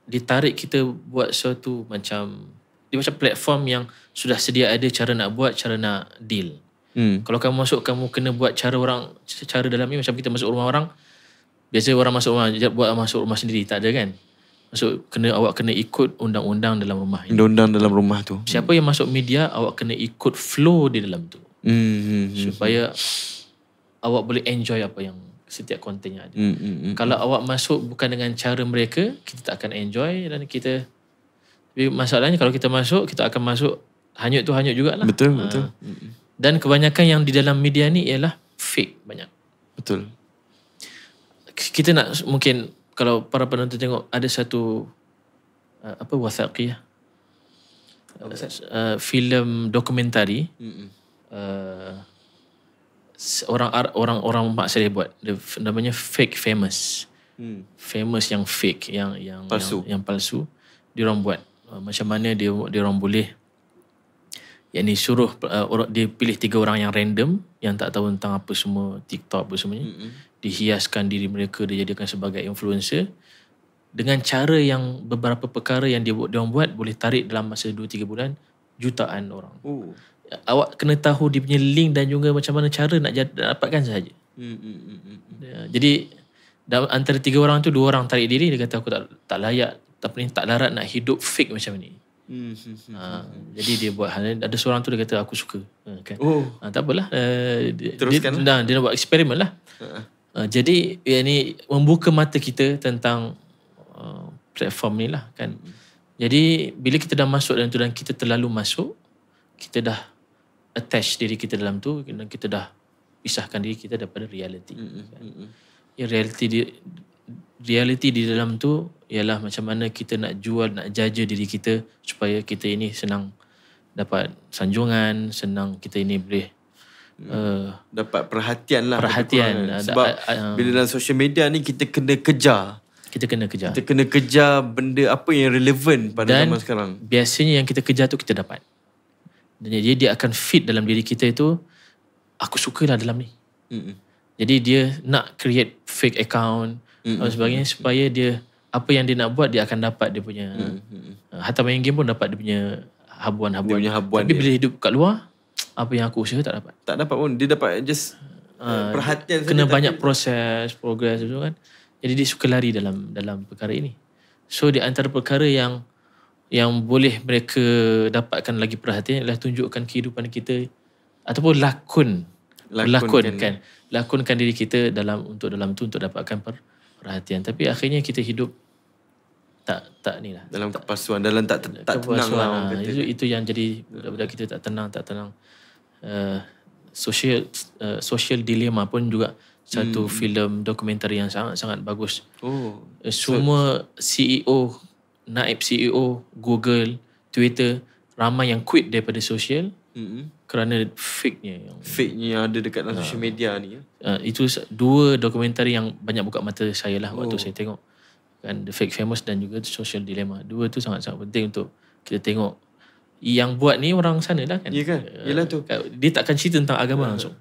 ditarik kita buat suatu macam dia macam platform yang sudah sedia ada cara nak buat, cara nak deal. Kalau kamu masuk, kamu kena buat cara dalam ni. Macam kita masuk rumah orang, biasa orang masuk rumah buat masuk rumah sendiri, tak ada kan. Awak kena ikut undang-undang dalam rumah ini. Undang-undang dalam rumah tu. Siapa yang masuk media, awak kena ikut flow di dalam tu. Supaya awak boleh enjoy apa yang setiap konten yang ada. Kalau awak masuk bukan dengan cara mereka, kita tak akan enjoy. Dan tapi masalahnya kalau kita masuk, kita akan masuk hanyut tu hanyut jugalah. Betul. Dan kebanyakan yang di dalam media ni ialah fake banyak. Betul. Kita nak, mungkin kalau para penonton tengok, ada satu wathaqiyah, filem dokumentari, orang Mak Saleh buat, namanya Fake Famous. Famous yang fake, yang palsu, dia orang buat macam mana dia orang boleh, yakni suruh dia pilih 3 orang yang random yang tak tahu tentang apa semua TikTok apa semuanya, dihiaskan diri mereka, dijadikan sebagai influencer dengan cara yang beberapa perkara yang dia orang buat boleh tarik dalam masa 2-3 bulan jutaan orang. Awak kena tahu dia punya link dan juga macam mana cara nak dapatkan sahaja. Jadi antara 3 orang tu, 2 orang tarik diri, dia kata aku tak layak, tak larat nak hidup fake macam ni. Jadi dia buat hal, ada seorang tu dia kata aku suka kan. Tak apalah, teruskan dia nak buat eksperimen lah. Jadi ini membuka mata kita tentang platform ni lah kan. Jadi bila kita dah masuk dalam tu dan kita terlalu masuk, kita dah attach diri kita dalam tu, dan kita dah pisahkan diri kita daripada reality. Reality di dalam tu ialah macam mana kita nak jual, nak jaja diri kita supaya kita ini senang dapat sanjungan, senang kita ini boleh dapat perhatian lah. Sebab bila dalam social media ni kita kena kejar. Kita kena kejar benda apa yang relevan pada zaman sekarang. Biasanya yang kita kejar tu kita dapat. Dan jadi dia akan fit dalam diri kita itu, aku sukalah dalam ni. Jadi dia nak create fake account dan sebagainya supaya dia, apa yang dia nak buat dia akan dapat dia punya hatta main game pun dapat dia punya habuan-habuan. Tapi bila hidup kat luar, apa yang aku usaha tak dapat. Tak dapat pun. Dia dapat just perhatian. Kena banyak proses, progress tu kan. Jadi dia suka lari dalam perkara ini. So di antara perkara yang boleh mereka dapatkan lagi perhatian ialah tunjukkan kehidupan kita ataupun lakonkan diri kita untuk dapatkan perhatian. Tapi akhirnya kita hidup tak ni lah, dalam kepasuan, dalam tak tenang lah. Itu yang jadi budak-budak kita tak tenang. Social Dilemma pun juga satu filem dokumentari yang sangat bagus. Semua CEO, naib CEO Google, Twitter, ramai yang quit daripada sosial kerana fake-nya yang ada dekat dalam social media ni. Itu 2 dokumentari yang banyak buka mata saya lah waktu saya tengok kan, The Fake Famous dan juga The Social Dilemma. 2 tu sangat-sangat penting untuk kita tengok. Yang buat ni orang sana lah kan. Ya kan? Yelah tu. Dia takkan cerita tentang agama langsung.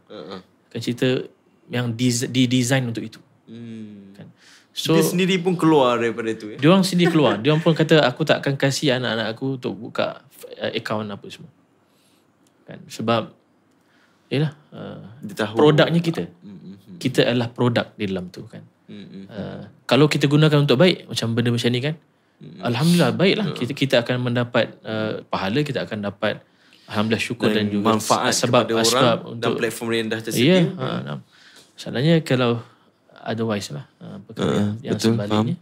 Akan cerita yang didesign untuk itu. Kan? So, dia sendiri pun keluar daripada tu. Dia orang sendiri keluar. Dia orang pun kata aku tak akan kasih anak-anak aku untuk buka akaun apa semua. Kan? Sebab yalah, produknya kita. Kita adalah produk di dalam tu kan. Kalau kita gunakan untuk baik, macam benda macam ni kan, alhamdulillah baiklah, kita akan mendapat pahala, kita akan dapat alhamdulillah syukur dan juga manfaat sebab kepada orang dan untuk platform yang dah tersedia. Masalahnya kalau otherwise lah, perkara yang betul, sebaliknya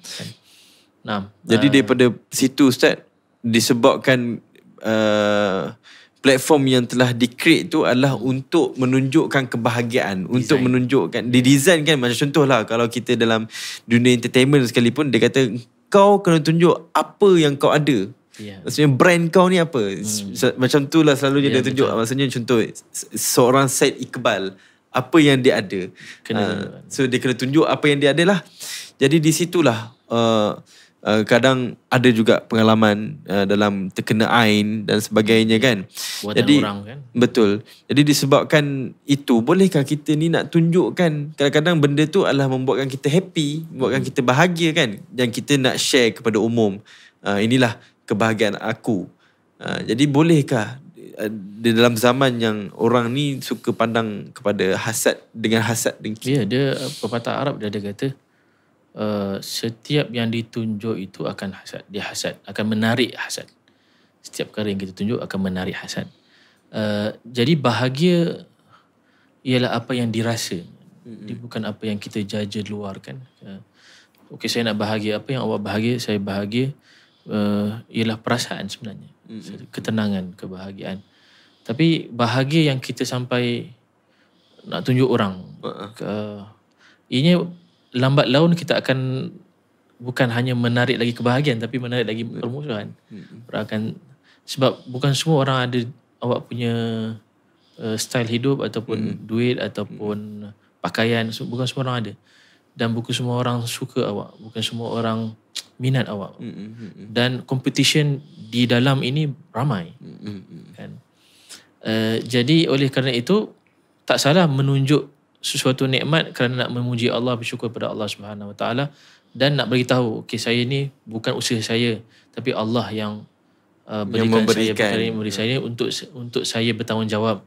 kan. Jadi daripada situ Ustaz, disebabkan platform yang telah di-create tu adalah untuk menunjukkan kebahagiaan, untuk menunjukkan, didesign kan, macam contohlah kalau kita dalam dunia entertainment sekalipun, dia kata kau kena tunjuk apa yang kau ada. Maksudnya brand kau ni apa. Macam tu lah selalunya dia tunjuk. Maksudnya contoh seorang Syed Iqbal, apa yang dia ada, so dia kena tunjuk apa yang dia ada lah. Jadi di situlah kadang ada juga pengalaman dalam terkena ain dan sebagainya kan. Buatan jadi orang kan. Betul. Jadi disebabkan itu, bolehkah kita ni nak tunjukkan, kadang-kadang benda tu adalah membuatkan kita happy, membuatkan kita bahagia kan, dan kita nak share kepada umum, inilah kebahagiaan aku. Jadi bolehkah di dalam zaman yang orang ni suka pandang kepada hasad dengan hasad dengki? Ya, dia pepatah Arab dia ada kata setiap yang ditunjuk itu akan hasad. Dia hasad, akan menarik hasad. Setiap perkara yang kita tunjuk akan menarik hasad. Jadi bahagia ialah apa yang dirasa. Dia bukan apa yang kita jaja luar kan. Okey, saya nak bahagia. Apa yang awak bahagia? Saya bahagia ialah perasaan sebenarnya. Ketenangan, kebahagiaan. Tapi bahagia yang kita sampai nak tunjuk orang, ianya lambat laun kita akan bukan hanya menarik lagi kebahagiaan, tapi menarik lagi permusuhan. Sebab bukan semua orang ada awak punya style hidup ataupun duit ataupun pakaian. Bukan semua orang ada. Dan bukan semua orang suka awak. Bukan semua orang minat awak. Dan competition di dalam ini ramai. Kan? Jadi oleh kerana itu, tak salah menunjuk sesuatu nikmat kerana nak memuji Allah, bersyukur pada Allah Subhanahu Wa Taala, dan nak beritahu, okey, saya ni bukan usaha saya, tapi Allah yang memberi saya untuk saya bertanggungjawab,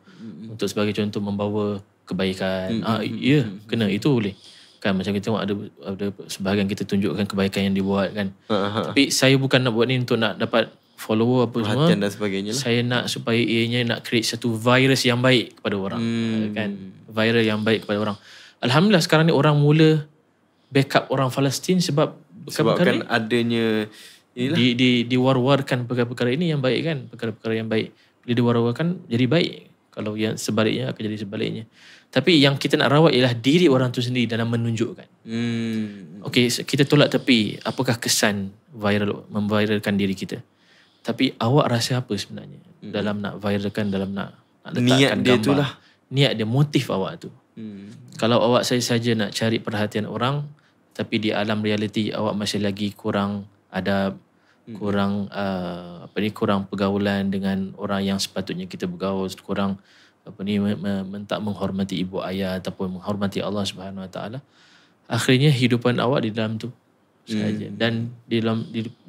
untuk sebagai contoh membawa kebaikan. Ya, kena, itu boleh. Kan macam kita tengok ada sebahagian kita tunjukkan kebaikan yang dibuat kan. Tapi saya bukan nak buat ni untuk nak dapat follower apa semua dan sebagainya lah. Saya nak supaya ianya nak create satu virus yang baik kepada orang. Kan, viral yang baik kepada orang. Alhamdulillah sekarang ni orang mula backup orang Palestin sebabkan adanya diwar-warkan perkara-perkara ini yang baik kan, perkara-perkara yang baik. Bila diwar-warkan jadi baik. Kalau yang sebaliknya akan jadi sebaliknya. Tapi yang kita nak rawat ialah diri orang tu sendiri dalam menunjukkan. Okey, kita tolak tepi apakah kesan memviralkan diri kita. Tapi awak rasa apa sebenarnya dalam nak viralkan, dalam nak letakkan niat dia gambar. itulah. Niat dia, motif awak tu. Kalau awak saja nak cari perhatian orang, tapi di alam realiti awak masih lagi kurang adab, kurang kurang pergaulan dengan orang yang sepatutnya kita bergaul, kurang tak menghormati ibu ayah ataupun menghormati Allah Subhanahu Wa Taala, akhirnya hidupan awak di dalam tu saja. Dan di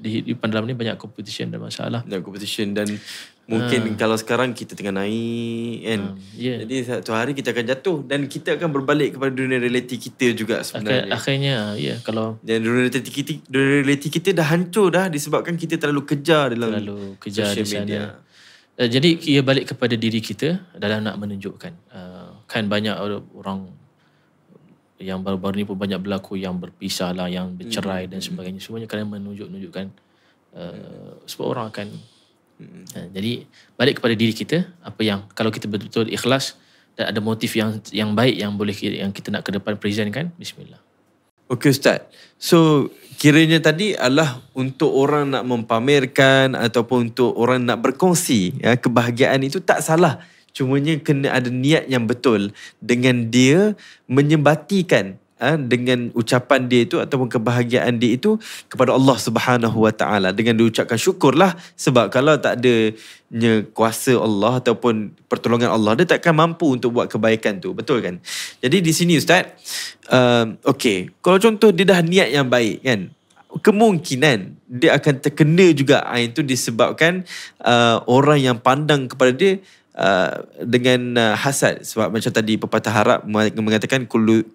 hidupan dalam ni banyak competition dan masalah. Dan competition dan mungkin kalau sekarang kita tengah naik kan. Jadi satu hari kita akan jatuh dan kita akan berbalik kepada dunia realiti kita juga sebenarnya. Akhirnya kalau dan dunia realiti kita dah hancur dah disebabkan kita terlalu kejar dalam social media. Jadi ia balik kepada diri kita dalam nak menunjukkan. Kan banyak orang yang baru-baru ni pun banyak berlaku yang berpisah lah, yang bercerai dan sebagainya. Semuanya kerana menunjukkan sebab orang akan jadi balik kepada diri kita, apa yang kalau kita betul-betul ikhlas dan ada motif yang baik yang boleh yang kita nak ke depan presentkan, bismillah. Okey Ustaz. So kiranya tadi adalah untuk orang nak mempamerkan ataupun untuk orang nak berkongsi kebahagiaan itu tak salah. Cumanya kena ada niat yang betul dengan dia menyembatikan dengan ucapan dia itu ataupun kebahagiaan dia itu kepada Allah Subhanahu Wa Taala, dengan diucapkan syukurlah, sebab kalau tak adanya kuasa Allah ataupun pertolongan Allah, dia takkan mampu untuk buat kebaikan tu, betul kan? Jadi di sini Ustaz, okey, kalau contoh dia dah niat yang baik kan, kemungkinan dia akan terkena juga itu disebabkan orang yang pandang kepada dia dengan hasad. Sebab macam tadi pepatah Arab mengatakan kullu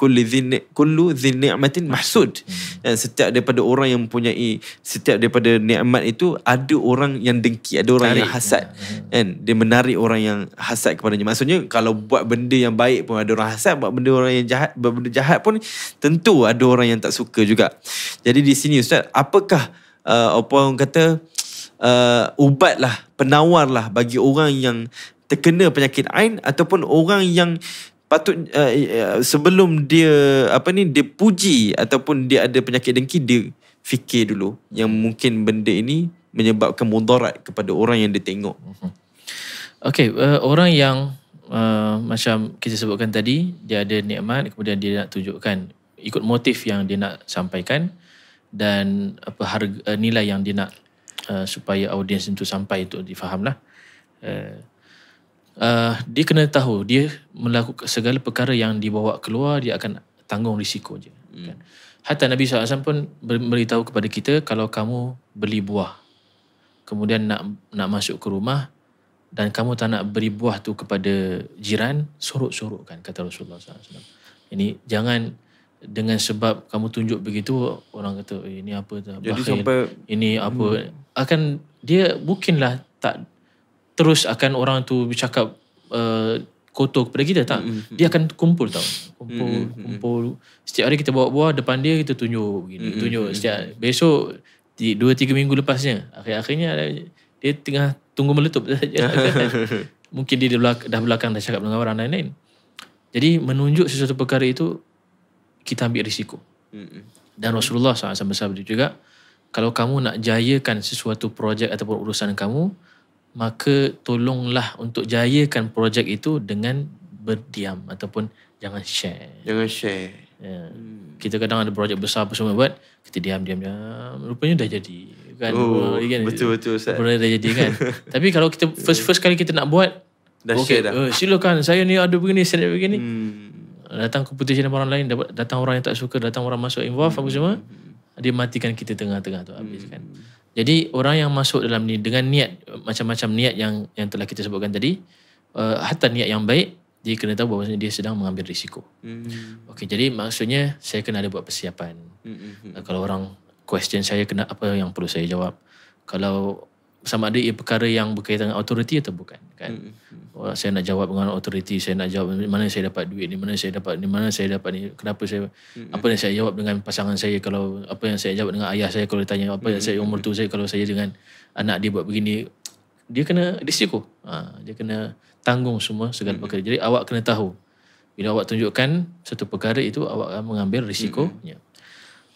dhi ni'matin mahsud. Dan setiap daripada orang yang mempunyai, setiap daripada nikmat itu ada orang yang dengki, ada orang yang hasad. Kan? Dia menarik orang yang hasad kepadanya. Maksudnya kalau buat benda yang baik pun ada orang hasad, buat benda orang yang jahat, buat benda jahat pun tentu ada orang yang tak suka juga. Jadi di sini Ustaz, apakah apa orang kata ubat lah, penawar lah bagi orang yang terkena penyakit ain, ataupun orang yang patut sebelum dia dia puji ataupun dia ada penyakit dengki, dia fikir dulu yang mungkin benda ini menyebabkan mudarat kepada orang yang dia tengok. Okey, orang yang macam kita sebutkan tadi, dia ada nikmat, kemudian dia nak tunjukkan ikut motif yang dia nak sampaikan dan harga nilai yang dia nak supaya audiens itu sampai untuk difahamlah. Dia kena tahu dia melakukan segala perkara yang dibawa keluar, dia akan tanggung risiko je. Kan? Hatta Nabi SAW pun beritahu kepada kita, kalau kamu beli buah kemudian nak masuk ke rumah dan kamu tak nak beri buah tu kepada jiran, sorok-sorokkan, kata Rasulullah SAW. Ini jangan dengan sebab kamu tunjuk begitu orang kata ini apa tu, jadi bakhil, sampai ini apa, akan dia mungkinlah tak terus akan orang tu bercakap kotor kepada kita, tak. Dia akan kumpul tau. Kumpul. Setiap hari kita bawa buah depan dia, kita tunjuk begini, tunjuk. Setiap besok 2-3 minggu lepasnya, akhir-akhirnya dia tengah tunggu meletup saja. Mungkin dia dah belakang dah cakap dengan orang lain-lain. Jadi menunjuk sesuatu perkara itu kita ambil risiko. Dan Rasulullah SAW bersabda juga, kalau kamu nak jayakan sesuatu projek ataupun urusan kamu, maka tolonglah untuk jayakan projek itu dengan berdiam ataupun jangan share. Jangan share. Ya. Kita kadang ada projek besar apa semua buat, kita diam. Rupanya dah jadi. Kan? Kan? Betul Ustaz. Rupanya dah jadi kan. Tapi kalau kita first kali kita nak buat, dah share dah. Silakan, saya ni ada begini, saya ada begini. Datang competition dengan orang lain, datang orang yang tak suka, datang orang masuk involve apa semua, dia matikan kita tengah-tengah tu habis kan. Jadi orang yang masuk dalam ni dengan niat, macam-macam niat yang telah kita sebutkan tadi, hatta niat yang baik, dia kena tahu bahawa dia sedang mengambil risiko. Okey, jadi maksudnya saya kena ada buat persiapan. Kalau orang question saya, kena apa yang perlu saya jawab. Kalau sama ada ia perkara yang berkaitan dengan authority atau bukan kan. Saya nak jawab dengan authority, saya nak jawab mana saya dapat duit ni, mana saya dapat ni, kenapa saya apa yang saya jawab dengan pasangan saya, kalau apa yang saya jawab dengan ayah saya kalau dia tanya, apa yang saya umur tu saya kalau saya dengan anak dia buat begini, dia kena risiko. Dia kena tanggung semua segala perkara. Jadi awak kena tahu bila awak tunjukkan satu perkara itu, awak akan mengambil risikonya.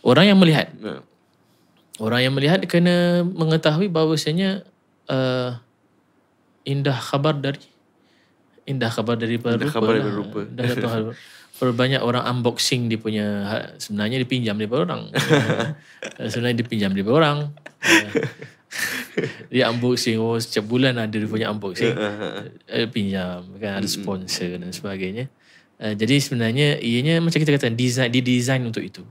Orang yang melihat orang yang melihat kena mengetahui bahawasanya indah khabar dari rupa. Banyak orang unboxing dia punya, sebenarnya dia pinjam daripada orang. Dia unboxing, setiap bulan ada dia punya unboxing. Pinjam kan, ada sponsor dan sebagainya. Jadi sebenarnya ianya macam kita kata didesign untuk itu.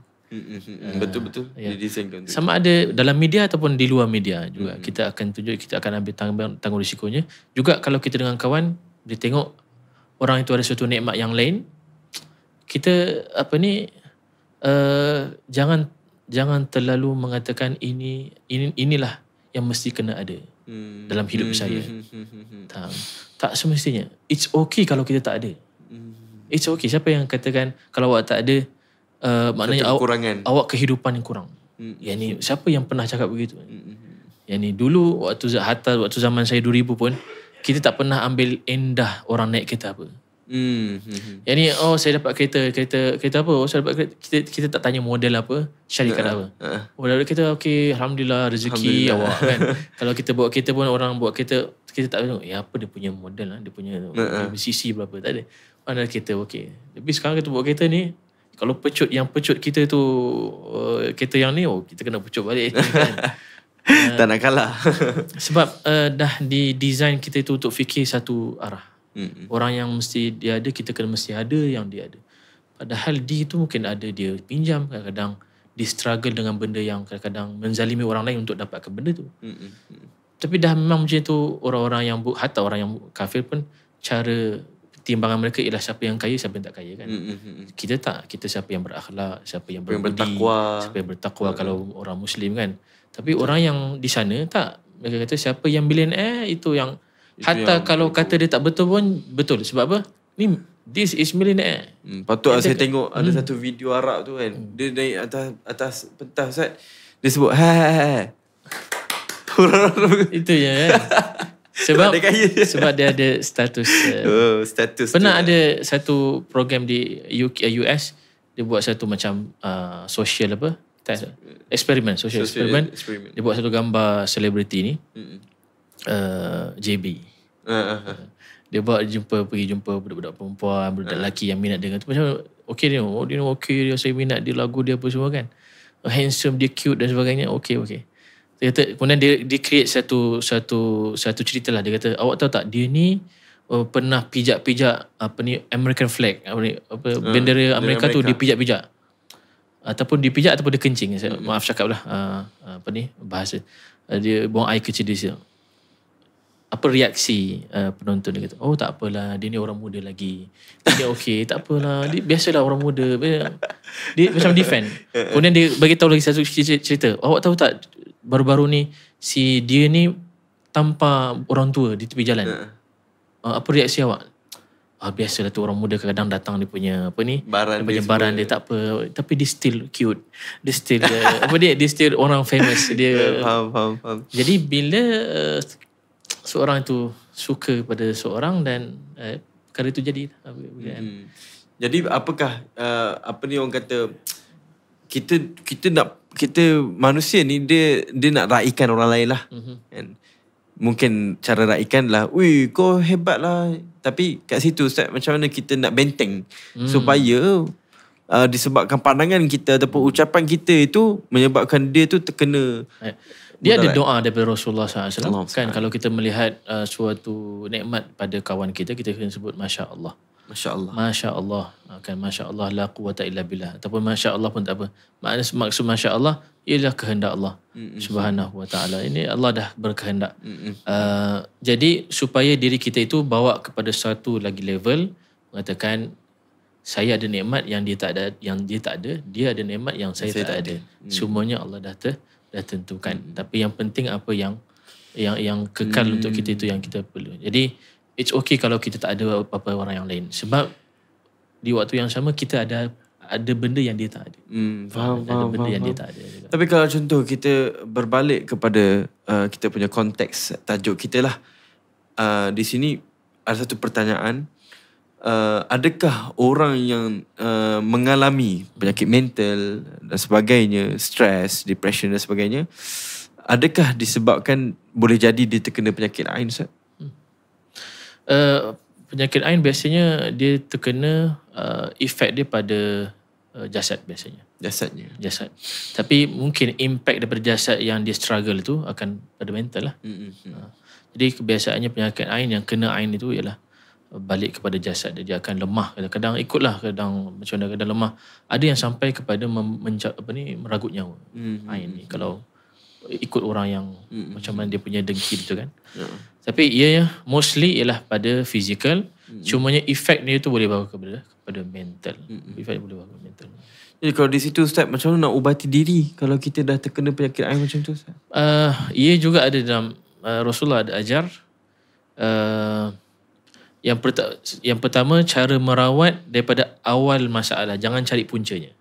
Betul-betul didesainkan. Sama ada dalam media ataupun di luar media juga. Kita akan tunjuk, kita akan ambil tanggung risikonya. Juga kalau kita dengan kawan, dia tengok orang itu ada suatu nikmat yang lain, kita jangan terlalu mengatakan inilah yang mesti kena ada dalam hidup saya. Tak semestinya. It's okay kalau kita tak ada. It's okay. Siapa yang katakan kalau awak tak ada, maknanya awak kehidupan yang kurang. Yani siapa yang pernah cakap begitu? Yani dulu waktu zaman saya 2000 pun, kita tak pernah ambil endah orang naik kereta apa. Yani saya dapat kereta apa? Saya dapat kereta, kita tak tanya model apa, syarikat apa. Model kereta okey, alhamdulillah rezeki awak kan. Kalau kita bawa kereta pun, orang bawa kereta, kita tak tahu apa dia punya model, dia punya CC berapa, tak ada. Mana kereta okey. Tapi sekarang kita bawa kereta ni, kalau pecut kita tu kereta yang ni, kita kena pecut balik kan. Tak nak kalah. Sebab dah didesign kita itu untuk fikir satu arah. Orang yang mesti dia ada, kita kena mesti ada yang dia ada. Padahal dia tu mungkin ada dia pinjam, kadang-kadang dia struggle dengan benda yang kadang-kadang menzalimi orang lain untuk dapatkan benda tu. Tapi dah memang macam tu orang-orang yang hatta orang yang kafir pun cara timbangan mereka ialah siapa yang kaya, siapa yang tak kaya kan. Kita tak, kita siapa yang berakhlak, siapa yang berbudi, siapa yang bertakwa kalau orang Muslim kan. Tapi orang yang di sana tak, mereka kata siapa yang billionaire itu yang hatta yang kalau kata dia tak betul pun betul. Sebab apa? Ni this is millionaire. Patut saya tengok ada satu video Arab tu kan. Dia naik atas pentas Ustaz. Dia sebut itu je kan. Sebab dia ada status. Status. Pernah ada satu program di US, dia buat satu macam social apa? Eksperimen, social eksperimen. Dia buat satu gambar selebriti ni. JB. Dia pergi jumpa budak-budak perempuan, budak lelaki yang minat dia. Macam okey dia. Dia okey dia, saya minat dia, lagu dia apa semua kan. Handsome, dia cute dan sebagainya. Okey. Dia kata, kemudian dia create satu cerita lah. Dia kata, awak tahu tak, dia ni pernah pijak-pijak American flag, bendera Amerika tu dipijak-pijak. Ataupun dipijak ataupun dia kencing. Maaf cakap lah bahasa. Dia buang air kecil di situ. Apa reaksi penonton? Dia kata, oh tak apalah, dia ni orang muda lagi, dia okey, tak apalah, dia biasalah orang muda. Dia macam defend. Kemudian dia bagi tahu lagi satu cerita. Awak tahu tak, baru-baru ni si dia ni tampar orang tua di tepi jalan. Apa reaksi awak? Biasalah tu orang muda kadang datang dia punya baran dia tak apa, tapi dia still cute. Dia still dia still orang famous. Dia faham. Jadi bila seorang itu suka pada seorang dan perkara itu jadi Jadi apakah orang kata kita manusia ni dia nak raikan orang lain lah. Kan? Mungkin cara raikan lah, kau hebat lah. Tapi kat situ Ustaz, macam mana kita nak benteng supaya disebabkan pandangan kita ataupun ucapan kita itu menyebabkan dia tu terkena. Dia ada doa daripada Rasulullah SAW kan. Kalau kita melihat suatu nikmat pada kawan kita kena sebut Masya Allah. Masya Allah kan, Masya Allah la quwata illa billah, ataupun Masya Allah pun tak apa. Maksud Masya Allah ialah kehendak Allah Subhanahu wa ta'ala. Ini Allah dah berkehendak. Jadi supaya diri kita itu bawa kepada satu lagi level, mengatakan saya ada nikmat yang dia tak ada, dia ada nikmat yang saya tak ada. Semuanya Allah dah tentukan. Tapi yang penting apa yang kekal untuk kita itu yang kita perlu. Jadi it's okay kalau kita tak ada apa-apa orang yang lain. Sebab di waktu yang sama kita ada benda yang dia tak ada. Ada benda yang dia tak ada. Tapi kalau contoh kita berbalik kepada kita punya konteks tajuk kita lah. Di sini ada satu pertanyaan. Adakah orang yang mengalami penyakit mental dan sebagainya, stres, depression dan sebagainya, adakah disebabkan boleh jadi dia terkena penyakit ain, Ustaz? Penyakit ain biasanya dia terkena efek dia pada jasad biasanya. Jasad. Tapi mungkin impact daripada jasad yang dia struggle tu akan pada mental lah. Jadi kebiasaannya penyakit ain yang kena ain itu ialah balik kepada jasad dia akan lemah. Kadang-kadang ikutlah, kadang macam mana, kadang lemah. Ada yang sampai kepada meragut nyawa. Ain ni kalau ikut orang yang macam mana dia punya dengki tu kan. Tapi ia mostly ialah pada fizikal. Cumanya efek dia tu boleh bawa kepada mental. Efek dia boleh bawa kepada mental. Jadi kalau di situ Ustaz, macam mana nak ubati diri kalau kita dah terkena penyakit ain macam tu, Ustaz? Ia juga ada dalam Rasulullah ada ajar. Yang pertama, cara merawat daripada awal masalah, jangan cari puncanya.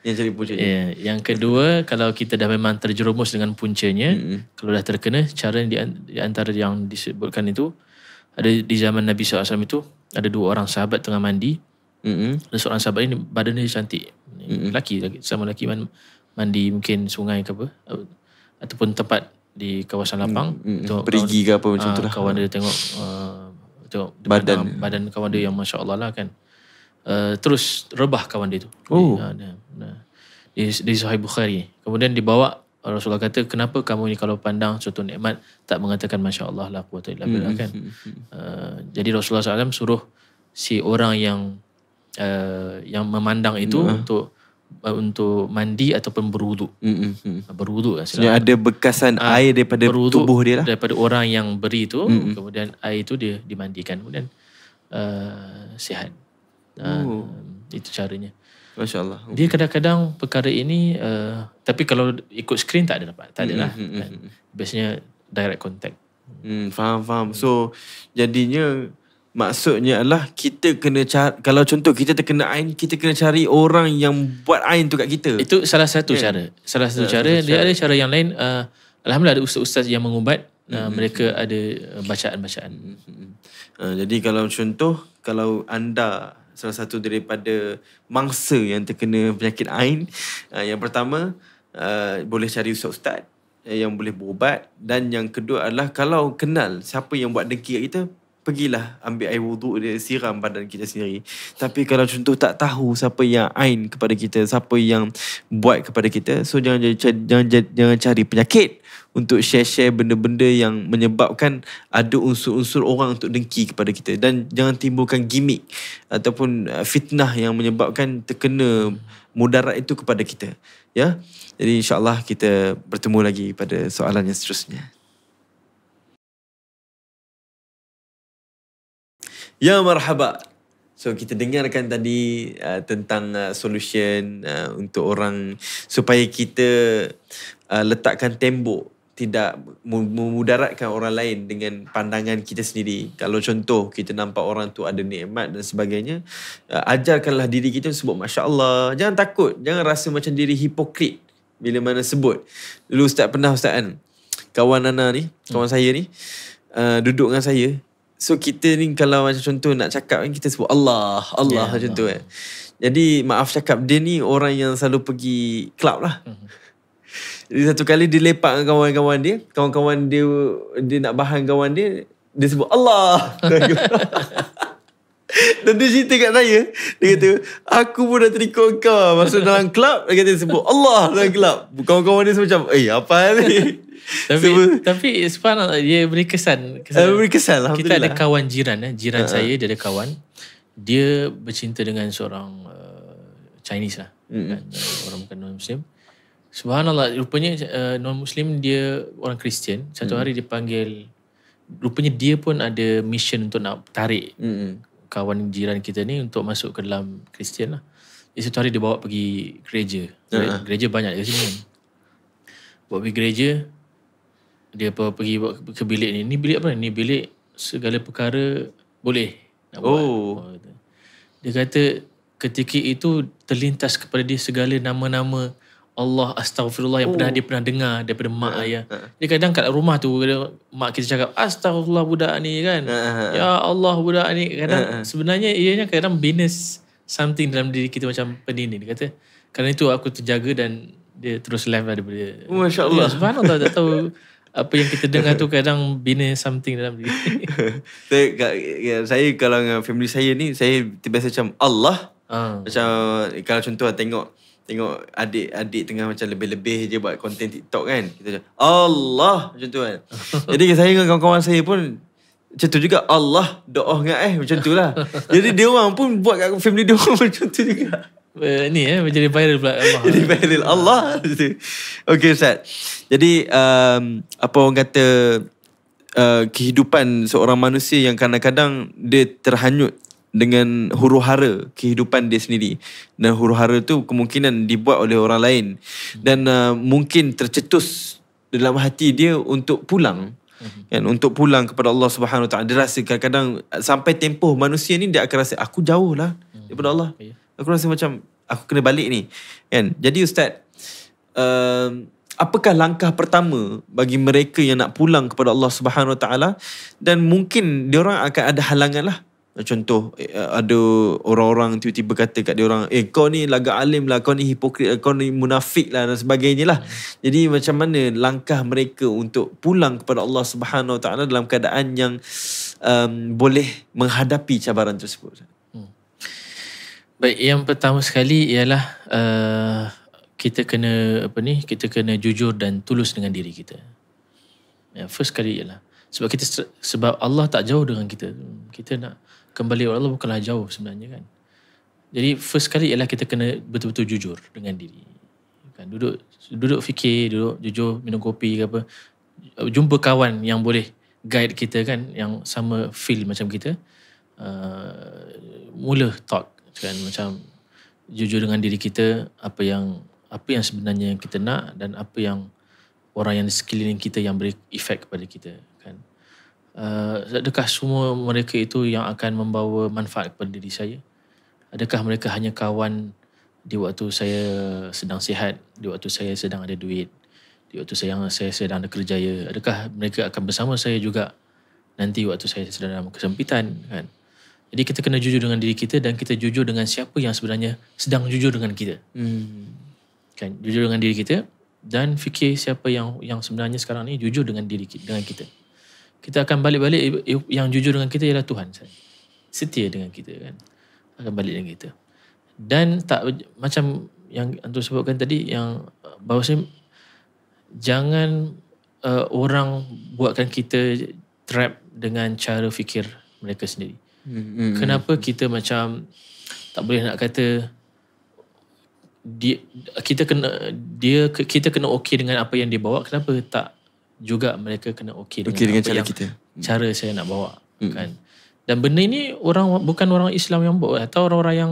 Yang kedua, kalau kita dah memang terjerumus dengan puncanya, kalau dah terkena, cara di antara yang disebutkan itu, ada di zaman Nabi SAW itu, ada dua orang sahabat tengah mandi. Ada seorang sahabat ini badan dia cantik, lelaki sama lelaki mandi mungkin sungai ke apa, ataupun tempat di kawasan lapang, perigi ke apa macam tu lah. Kawan dia tengok badan kawan dia yang Masya Allah lah kan. Terus rebah kawan dia tu. Di Sahih Bukhari. Kemudian dibawa, Rasulullah kata, kenapa kamu ni kalau pandang suatu nikmat tak mengatakan Masya Allah la quwwata illa billah kan. Jadi Rasulullah SAW suruh si orang yang memandang itu untuk untuk mandi ataupun berwuduk. Berwuduk lah. Maksudnya ada bekasan air daripada tubuh dia lah. Daripada orang yang beri tu, kemudian air tu dia dimandikan, kemudian sihat. Itu caranya. Masya Allah. Dia kadang-kadang perkara ini, tapi kalau ikut skrin tak ada dapat. Tak ada lah. Kan? Biasanya direct contact. Faham. So jadinya maksudnya adalah kita kena cari, kalau contoh kita terkena ain, kita kena cari orang yang buat ain tu kat kita. Itu salah satu cara. Salah satu cara. Dia ada cara yang lain. Alhamdulillah ada ustaz-ustaz yang mengubat. Mereka ada bacaan-bacaan. Jadi kalau contoh, kalau anda salah satu daripada mangsa yang terkena penyakit ain, yang pertama boleh cari ustaz-ustaz yang boleh berubat, dan yang kedua adalah kalau kenal siapa yang buat dengki kat kita, pergilah ambil air wuduk dia, siram badan kita sendiri. Tapi kalau contoh tak tahu siapa yang ain kepada kita, siapa yang buat kepada kita, so jangan cari penyakit untuk share benda-benda yang menyebabkan ada unsur-unsur orang untuk dengki kepada kita, dan jangan timbulkan gimmick ataupun fitnah yang menyebabkan terkena mudarat itu kepada kita. Ya. Jadi insya-Allah kita bertemu lagi pada soalan yang seterusnya. Ya marhaba. So kita dengarkan tadi tentang solution untuk orang supaya kita letakkan tembok, tidak memudaratkan orang lain dengan pandangan kita sendiri. Kalau contoh kita nampak orang tu ada nikmat dan sebagainya, ajarkanlah diri kita sebut Masya Allah. Jangan takut, jangan rasa macam diri hipokrit bila mana sebut. Dulu Ustaz kan, kawan Nana ni, kawan saya ni, duduk dengan saya. So kita ni kalau macam contoh nak cakap kan, kita sebut Allah macam tu kan. Jadi maaf cakap, dia ni orang yang selalu pergi club lah. Jadi satu kali dia lepak dengan kawan-kawan dia, kawan-kawan dia nak bahan kawan dia sebut Allah. Dan dia cerita kat saya, dia kata, aku pun dah terikut kau masuk dalam club, dia kata sebut Allah dalam club. Kawan-kawan dia macam, apa ni? Tapi subhanallah, dia beri kesan. Beri kesan, alhamdulillah. Kita ada kawan jiran saya, dia ada kawan, dia bercinta dengan seorang Chinese lah, kan? Orang bukan non-Muslim. Subhanallah, rupanya non-Muslim, dia orang Kristian. Satu hari dia panggil, rupanya dia pun ada mission untuk nak tarik kawan jiran kita ni untuk masuk ke dalam Kristian lah. Jadi satu hari dia bawa pergi gereja. Gereja banyak kat sini kan. Bawa pergi gereja, dia pergi ke bilik ni. Ni bilik apa ni? Ni bilik segala perkara boleh nak buat. Dia kata ketika itu terlintas kepada dia segala nama-nama Allah, astaghfirullah yang dia pernah dengar daripada mak ayah. Dia kadang kat rumah tu, mak kita cakap astaghfirullah budak ni kan. Ya Allah budak ni. Kadang sebenarnya ianya kadang bina something dalam diri kita macam pendini. Dia kata kerana itu aku terjaga dan dia terus live lah daripada. Masya Allah. Subhanallah, tak tahu apa yang kita dengar tu kadang bina something dalam diri. Saya kalau dengan family saya ni, saya biasa macam Allah. Macam kalau contoh tengok adik-adik tengah macam lebih-lebih je buat konten TikTok kan, kita macam Allah macam tu kan. Jadi saya dengan kawan-kawan saya pun macam tu juga, Allah doa dengan macam tu lah. Jadi dia orang pun buat kat family dia orang macam tu juga. Ni menjadi viral pula Allah. Jadi viral Allah. Okay Ustaz. Jadi apa orang kata, kehidupan seorang manusia yang kadang-kadang dia terhanyut dengan huru-hara kehidupan dia sendiri, dan huru-hara tu kemungkinan dibuat oleh orang lain, dan mungkin tercetus dalam hati dia untuk pulang, kan, untuk pulang kepada Allah Subhanahu Wa Taala. Dia rasa kadang-kadang sampai tempoh manusia ni dia akan rasa aku jauh lah daripada Allah. Aku rasa macam aku kena balik ni, kan. Jadi Ustaz, apakah langkah pertama bagi mereka yang nak pulang kepada Allah Subhanahu Wa Taala, dan mungkin diorang akan ada halangan lah. Contoh ada orang-orang tiba-tiba kata kat dia orang, kau ni laga alim lah, kau ni hipokrit lah, kau ni munafik lah dan sebagainya lah. Jadi macam mana langkah mereka untuk pulang kepada Allah Subhanahu Wa Taala dalam keadaan yang boleh menghadapi cabaran tersebut? Baik, yang pertama sekali ialah kita kena kita kena jujur dan tulus dengan diri kita. First kali ialah sebab Allah tak jauh dengan kita. Kita nak kembali kepada Allah bukanlah jauh sebenarnya kan. Jadi first kali ialah kita kena betul-betul jujur dengan diri. Kan, duduk fikir, duduk jujur, minum kopi ke apa. Jumpa kawan yang boleh guide kita kan, yang sama feel macam kita. Mula talk kan, macam jujur dengan diri kita, apa yang sebenarnya kita nak dan apa yang orang yang di sekeliling kita yang beri efek kepada kita kan. Adakah semua mereka itu yang akan membawa manfaat kepada diri saya? Adakah mereka hanya kawan di waktu saya sedang sihat, di waktu saya sedang ada duit, di waktu saya sedang ada kerjaya? Adakah mereka akan bersama saya juga nanti waktu saya sedang dalam kesempitan kan? Jadi kita kena jujur dengan diri kita dan kita jujur dengan siapa yang sebenarnya sedang jujur dengan kita. Kan, jujur dengan diri kita dan fikir siapa yang sebenarnya sekarang ni jujur dengan kita. Kita akan balik-balik yang jujur dengan kita ialah Tuhan. Setia dengan kita kan. Akan balik dengan kita. Dan tak macam yang Anton sebutkan tadi, yang bahawasanya jangan orang buatkan kita trap dengan cara fikir mereka sendiri. Kenapa kita macam tak boleh nak kata kita kena okey dengan apa yang dia bawa, kenapa tak juga mereka kena okey dengan apa cara yang kita. Cara saya nak bawa kan. Dan benda ini bukan orang Islam yang buat, atau orang-orang yang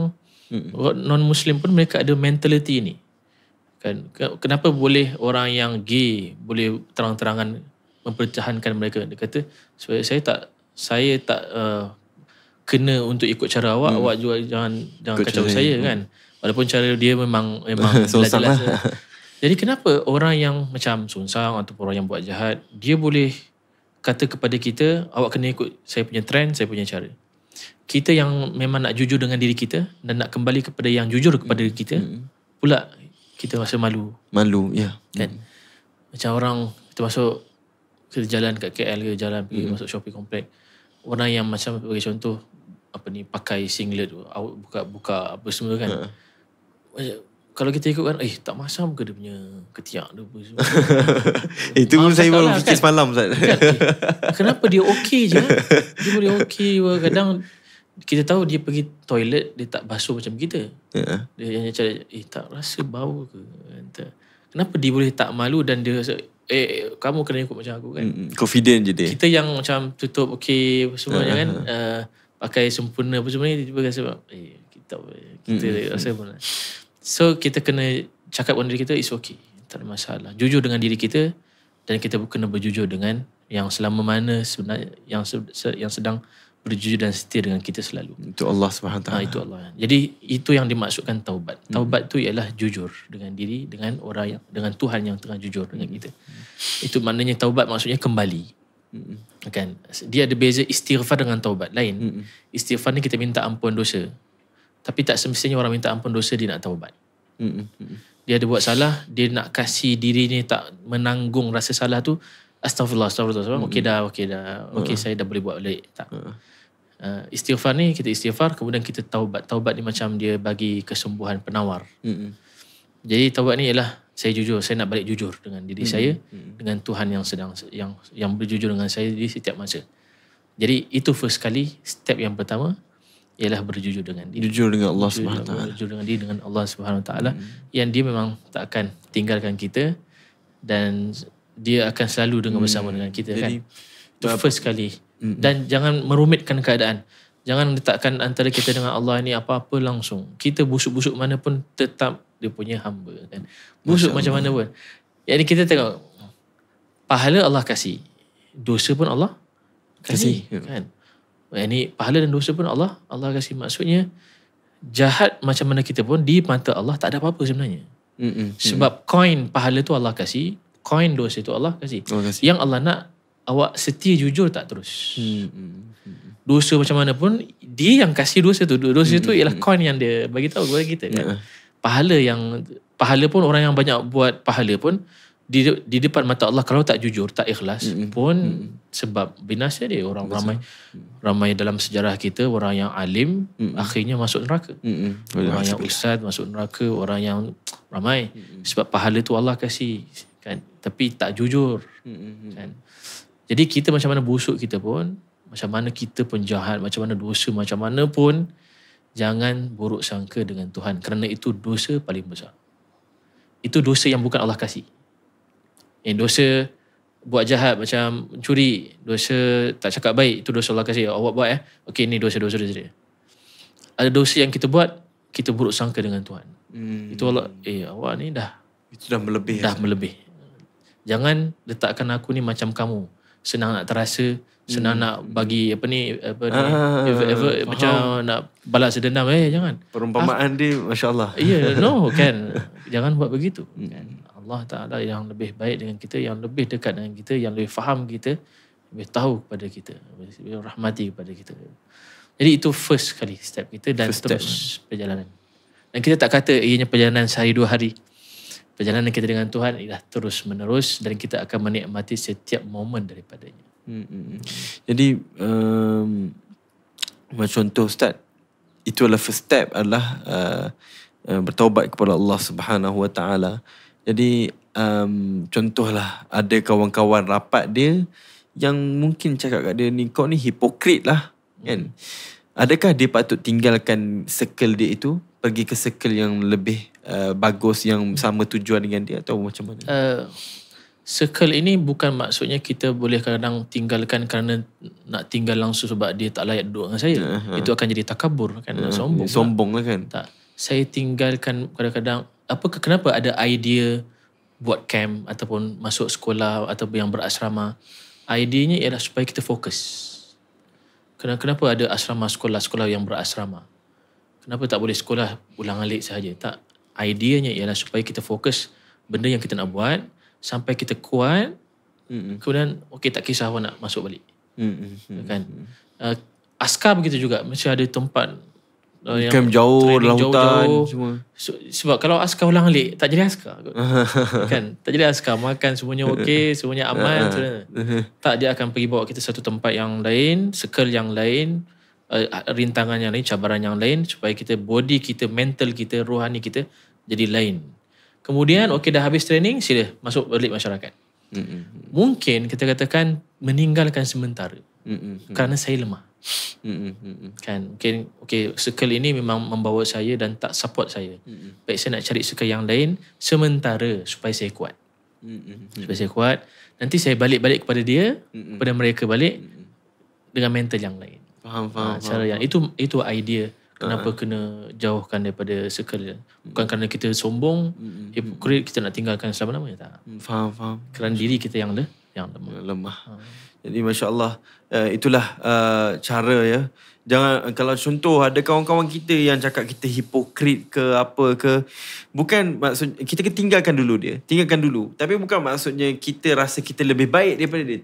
non-Muslim pun mereka ada mentality ini. Kan? Kenapa boleh orang yang gay boleh terang-terangan mempertahankan mereka? Dia kata, saya tak kena untuk ikut cara awak, awak juga jangan kacau saya kan. Walaupun cara dia memang jelas-jelas. Jadi kenapa orang yang macam sungsang ataupun orang yang buat jahat, dia boleh kata kepada kita, awak kena ikut saya punya trend, saya punya cara. Kita yang memang nak jujur dengan diri kita dan nak kembali kepada yang jujur kepada diri kita, pula kita rasa malu. Ya. Kan? Macam orang, kita jalan kat KL ke, jalan pergi masuk shopping complex. Orang yang macam bagi contoh, pakai singlet, buka apa semua kan. Kalau kita ikut kan, tak masam ke dia punya ketiak dia apa semua. Itu pun saya baru fikir semalam Ustaz. Kenapa dia okey je? Dia boleh okey. Kadang kita tahu dia pergi toilet, dia tak basuh macam kita. Dia hanya cakap, tak rasa bau ke? Kenapa dia boleh tak malu dan dia rasa, kamu kena ikut macam aku kan? Confident je dia. Kita yang macam tutup okey semuanya kan, pakai sempurna apa semua ni, dia rasa kita rasa pun. So kita kena cakap dengan diri kita, it's okay, tak ada masalah. Jujur dengan diri kita, dan kita kena berjujur dengan yang selama mana sebenarnya yang sedang berjujur dan setia dengan kita selalu. Itu Allah SWT. Itu Allah. Jadi itu yang dimaksudkan taubat. Taubat tu ialah jujur dengan diri, dengan orang dengan Tuhan yang tengah jujur dengan kita. Itu maknanya taubat, maksudnya kembali. Kan? Dia ada beza istighfar dengan taubat lain. Istighfar ni kita minta ampun dosa. Tapi tak semestinya orang minta ampun dosa dia nak taubat. Dia ada buat salah, dia nak kasih diri ni tak menanggung rasa salah tu. Astagfirullah. Okey dah. Okey, saya dah boleh buat balik. Tak. Istighfar ni, kita istighfar, kemudian kita taubat. Taubat ni macam dia bagi kesembuhan penawar. Jadi taubat ni ialah saya jujur, saya nak balik jujur dengan diri saya, dengan Tuhan yang berjujur dengan saya di setiap masa. Jadi itu first kali, step yang pertama ialah berjujur dengan diri. Jujur dengan Allah SWT. Berjujur dengan diri, dengan Allah SWT, yang dia memang tak akan tinggalkan kita dan dia akan selalu bersama dengan kita. Jadi, kan? Itu first kali. Dan jangan merumitkan keadaan. Jangan letakkan antara kita dengan Allah ni apa-apa langsung. Kita busuk-busuk mana pun tetap dia punya hamba. Kan? Busuk macam mana pun. Jadi kita tengok, pahala Allah kasih, dosa pun Allah kasih. Kan? Ini pahala dan dosa pun Allah kasih. Maksudnya jahat macam mana kita pun, di mata Allah tak ada apa-apa sebenarnya. Sebab koin pahala tu Allah kasih, koin dosa tu Allah kasih. Yang Allah nak awak setia jujur tak terus. Dosa macam mana pun, dia yang kasih dosa tu. Dosa tu ialah koin yang dia bagi tahu kepada kita kan. Pahala pun, orang yang banyak buat pahala pun di depan mata Allah, kalau tak jujur, tak ikhlas pun, sebab binasa dia. Orang ramai dalam sejarah kita, orang yang alim akhirnya masuk neraka. Orang yang ustaz masuk neraka, orang yang ramai sebab pahala tu Allah kasih kan, tapi tak jujur kan. Jadi kita macam mana busuk kita pun, macam mana kita pun jahat, macam mana dosa macam mana pun, jangan buruk sangka dengan Tuhan kerana itu dosa paling besar. Itu dosa yang bukan Allah kasih. Dosa buat jahat macam curi, dosa tak cakap baik, itu dosa Allah kasih. Awak buat okey, ni dosa-dosa dia. Ada dosa yang kita buat, kita buruk sangka dengan Tuhan. Itu Allah, awak ni itu dah melebih. Dah melebih. Jangan letakkan aku ni macam kamu. Senang nak terasa, senang nak bagi macam nak balas dendam. Jangan. Perumpamaan dia masya-Allah. No kan. Jangan buat begitu. Kan? Allah Ta'ala yang lebih baik dengan kita, yang lebih dekat dengan kita, yang lebih faham kita, lebih tahu kepada kita, lebih rahmati kepada kita. Jadi itu first kali step kita dan terus perjalanan. Dan kita tak kata ianya perjalanan sehari 2 hari. Perjalanan kita dengan Tuhan ialah terus menerus dan kita akan menikmati setiap momen daripadanya. Jadi contoh Ustaz, itu adalah first step adalah bertaubat kepada Allah Subhanahu Wa Taala. Jadi contohlah ada kawan-kawan rapat dia yang mungkin cakap kat dia ni, kau ni hipokrit lah kan. Adakah dia patut tinggalkan circle dia itu, pergi ke circle yang lebih bagus, yang sama tujuan dengan dia, atau macam mana? Circle ini bukan maksudnya kita boleh kadang tinggalkan kerana nak tinggal langsung sebab dia tak layak duduk dengan saya. Itu akan jadi takabur kan, sombong lah kan. Tak. Saya tinggalkan kadang-kadang, kenapa ada idea buat camp ataupun masuk sekolah ataupun yang berasrama. Ideanya ialah supaya kita fokus. Kenapa ada asrama, sekolah-sekolah yang berasrama? Kenapa tak boleh sekolah ulang-alik sahaja? Tak. Ideanya ialah supaya kita fokus benda yang kita nak buat sampai kita kuat. Kemudian tak kisah awak nak masuk balik. Kan? Askar begitu juga. Mesti ada tempat camp jauh dalam hutan semua. Sebab kalau askar ulang alik, tak jadi askar. Kan? Tak jadi askar. Makan semuanya okey, semuanya aman. Tak, dia akan pergi bawa kita satu tempat yang lain, circle yang lain, rintangan yang lain, cabaran yang lain, supaya kita, body kita, mental kita, rohani kita jadi lain. Kemudian dah habis training, sila masuk balik masyarakat. Mungkin kita katakan meninggalkan sementara kerana saya lemah. Kan, mungkin circle ini memang membawa saya dan tak support saya. Baik, saya nak cari circle yang lain sementara supaya saya kuat. Supaya saya kuat, nanti saya balik kepada dia, kepada mereka balik dengan mental yang lain. Faham. Cara yang itu idea kenapa kena jauhkan daripada circle. Bukan kerana kita sombong, hipokrit, kita nak tinggalkan selama-lamanya, tak. Faham. Kerana diri kita yang lemah. Jadi masya-Allah, itulah cara ya. Jangan, kalau contoh ada kawan-kawan kita yang cakap kita hipokrit ke apa ke, bukan maksud kita tinggalkan dulu dia. Tapi bukan maksudnya kita rasa kita lebih baik daripada dia.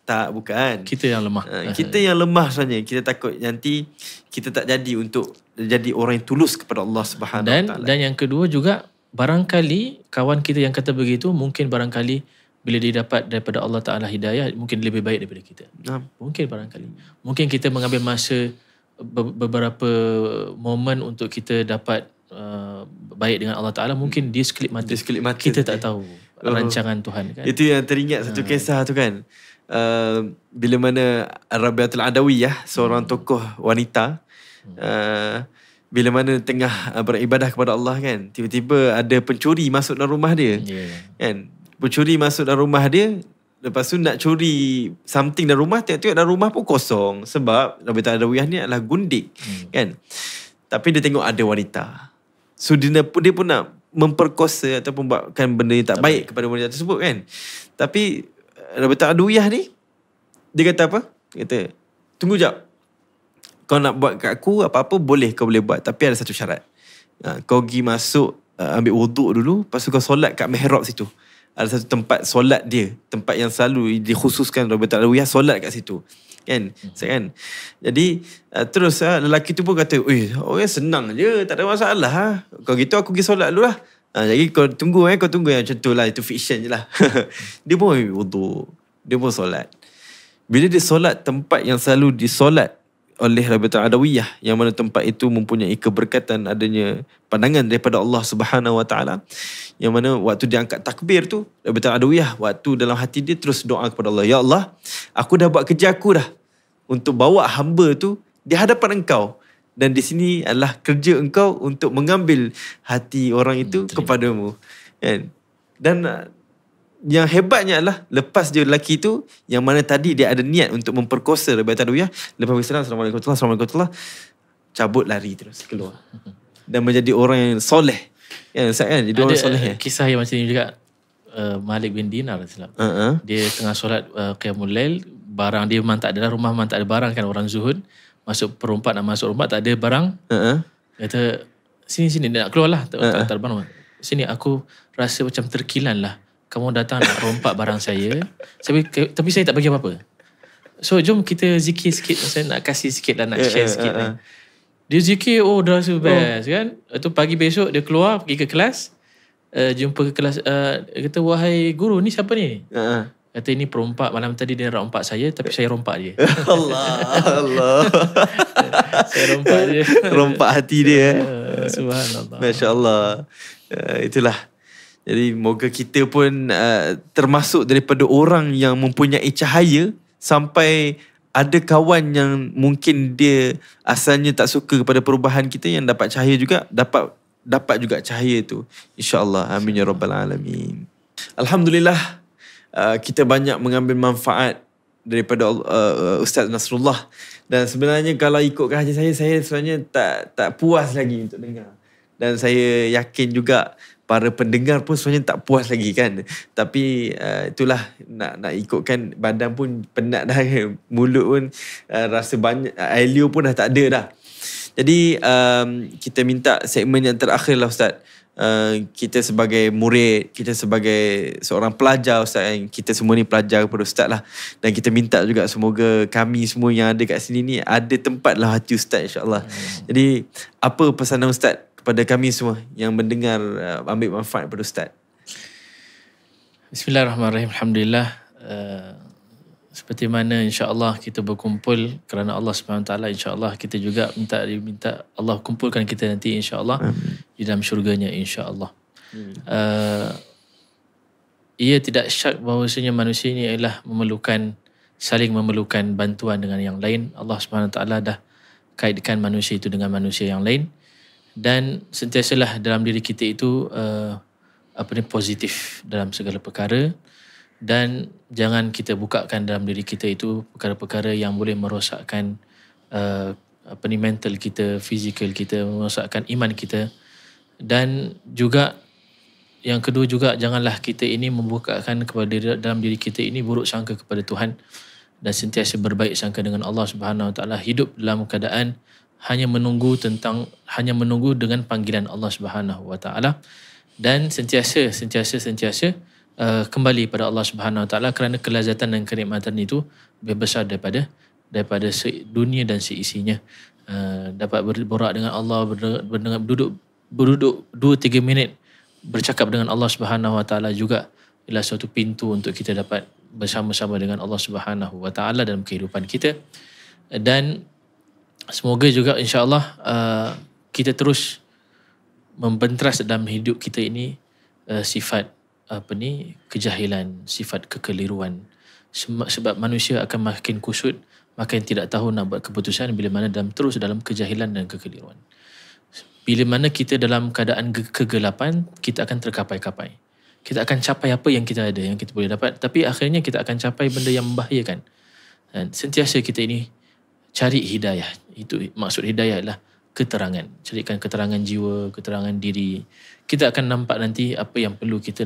Tak, bukan. Kita yang lemah. Kita yang lemah sebenarnya. Kita takut nanti kita tak jadi untuk jadi orang yang tulus kepada Allah Subhanahu Wa Taala. Dan yang kedua juga, barangkali kawan kita yang kata begitu, mungkin barangkali bila dia dapat daripada Allah Ta'ala hidayah, mungkin lebih baik daripada kita. Mungkin barangkali. Mungkin kita mengambil masa beberapa momen untuk kita dapat baik dengan Allah Ta'ala. Mungkin dia sekelip mata. Kita tak tahu rancangan Tuhan kan. Itu yang teringat satu kisah tu kan. Bila mana Rabi'atul Adawiyah, seorang tokoh wanita, bila mana tengah beribadah kepada Allah kan, tiba-tiba ada pencuri masuk dalam rumah dia. Kan? Pencuri masuk dalam rumah dia, lepas tu nak curi something dalam rumah, tengok-tengok dalam rumah pun kosong. Sebab Rabi'atul Adawiyah ni adalah gundik. Kan? Tapi dia tengok ada wanita. So dia pun nak memperkosa ataupun buatkan benda yang tak baik kepada wanita tersebut kan. Tapi Rabi'atul Adawiyah ni, dia kata apa? Dia kata, tunggu jap. Kau nak buat kat aku apa-apa boleh, kau boleh buat. Tapi ada satu syarat. Kau pergi masuk, ambil wuduk dulu, lepas tu kau solat kat mihrab situ. Ada satu tempat solat dia, tempat yang selalu dikhususkan Rabi'atul Adawiyah solat kat situ. Kan? Kan? Jadi terus lelaki tu pun kata, senang je, tak ada masalah. Kalau gitu aku pergi solat dulu lah. Jadi kau tunggu yang macam tu lah, itu fiction je lah. Dia pun wuduk, dia pun solat. Bila dia solat tempat yang selalu disolat oleh Rabi'atul Adawiyah, yang mana tempat itu mempunyai keberkatan, adanya pandangan daripada Allah Subhanahu Wa Taala, yang mana waktu dia angkat takbir tu, Rabi'atul Adawiyah waktu dalam hati dia terus doa kepada Allah, ya Allah, aku dah buat kerja aku dah untuk bawa hamba tu di hadapan engkau Dan di sini adalah kerja engkau untuk mengambil hati orang itu kepadamu. Kan? Dan yang hebatnya adalah lepas dia lelaki itu, yang mana tadi dia ada niat untuk memperkosa Rabi'ah Adawiyah, lepas bersalam, Assalamualaikum warahmatullahi wabarakatuh, cabut lari terus keluar. Dan menjadi orang yang soleh. Ya, Ustaz kan? Jadi orang soleh. Ada kisah yang macam ni juga. Malik bin Dinar dia tengah solat qiyamul lail, barang dia memang tak ada, rumah memang tak ada barang kan, orang zuhud, masuk perompak, nak masuk rumah tak ada barang. Kata sini nak keluar lah, tak ada barang. Sini aku rasa macam terkilan lah, kamu datang nak rompak barang saya, tapi saya tak bagi apa-apa. So jom kita zikir sikit, saya nak kasih sikit lah, nak share sikit lah. Dia zikir, dah rasa best kan. Itu pagi besok dia keluar pergi ke kelas, jumpa ke kelas, dia kata, wahai guru, ni siapa ni? Kata, ini perompak, malam tadi dia rompak saya, tapi saya rompak dia. Allah. Saya rompak dia. Rompak hati dia. Subhanallah. Masya Allah. Itulah. Jadi moga kita pun termasuk daripada orang yang mempunyai cahaya, sampai ada kawan yang mungkin dia asalnya tak suka kepada perubahan kita, yang dapat cahaya juga, dapat juga cahaya tu. InsyaAllah. Amin ya rabbal alamin. Alhamdulillah, kita banyak mengambil manfaat daripada Ustaz Nasrullah. Dan sebenarnya kalau ikutkan haji saya sebenarnya tak puas lagi untuk dengar. Dan saya yakin juga para pendengar pun sebenarnya tak puas lagi kan. Tapi itulah, nak ikutkan, badan pun penat dah, mulut pun rasa banyak, ailio pun dah tak ada dah. Jadi kita minta segmen yang terakhir lah Ustaz. Kita sebagai murid, kita sebagai seorang pelajar Ustaz, kita semua ni pelajar kepada Ustaz lah. Dan kita minta juga semoga kami semua yang ada kat sini ni ada tempat lah hati Ustaz, insyaAllah. Jadi apa pesanan Ustaz kepada kami semua yang mendengar, ambil manfaat daripada Ustaz? Bismillahirrahmanirrahim. Alhamdulillah. Seperti mana insya-Allah kita berkumpul kerana Allah Subhanahu Wa Taala, insya-Allah kita juga minta Allah kumpulkan kita nanti insya-Allah di dalam syurganya insya-Allah. Ia tidak syak bahawasanya manusia ini adalah saling memerlukan bantuan dengan yang lain. Allah Subhanahu Wa Taala dah kaitkan manusia itu dengan manusia yang lain, dan sentiasalah dalam diri kita itu positif dalam segala perkara. Dan jangan kita bukakan dalam diri kita itu perkara-perkara yang boleh merosakkan mental kita, fizikal kita, merosakkan iman kita. Dan juga yang kedua juga, janganlah kita ini membukakan kepada dalam diri kita ini buruk sangka kepada Tuhan, dan sentiasa berbaik sangka dengan Allah Subhanahu Wa Taala. Hidup dalam keadaan hanya menunggu dengan panggilan Allah Subhanahu Wa Taala, dan sentiasa kembali pada Allah Subhanahu Wa Taala, kerana kelazatan dan kenikmatan itu lebih besar daripada dunia dan seisinya. Dapat berborak dengan Allah, duduk 2-3 minit bercakap dengan Allah Subhanahu Wa Taala juga ialah suatu pintu untuk kita dapat bersama-sama dengan Allah Subhanahu Wa Taala dalam kehidupan kita. Dan semoga juga insya-Allah kita terus membentras dalam hidup kita ini sifat kejahilan, sifat kekeliruan. Sebab manusia akan makin kusut, makin tidak tahu nak buat keputusan bila mana terus dalam kejahilan dan kekeliruan. Bila mana kita dalam keadaan kegelapan, kita akan terkapai-kapai. Kita akan capai apa yang kita ada, yang kita boleh dapat, tapi akhirnya kita akan capai benda yang membahayakan. Dan sentiasa kita ini cari hidayah. Itu maksud hidayah adalah keterangan. Carikan keterangan jiwa, keterangan diri. Kita akan nampak nanti apa yang perlu kita,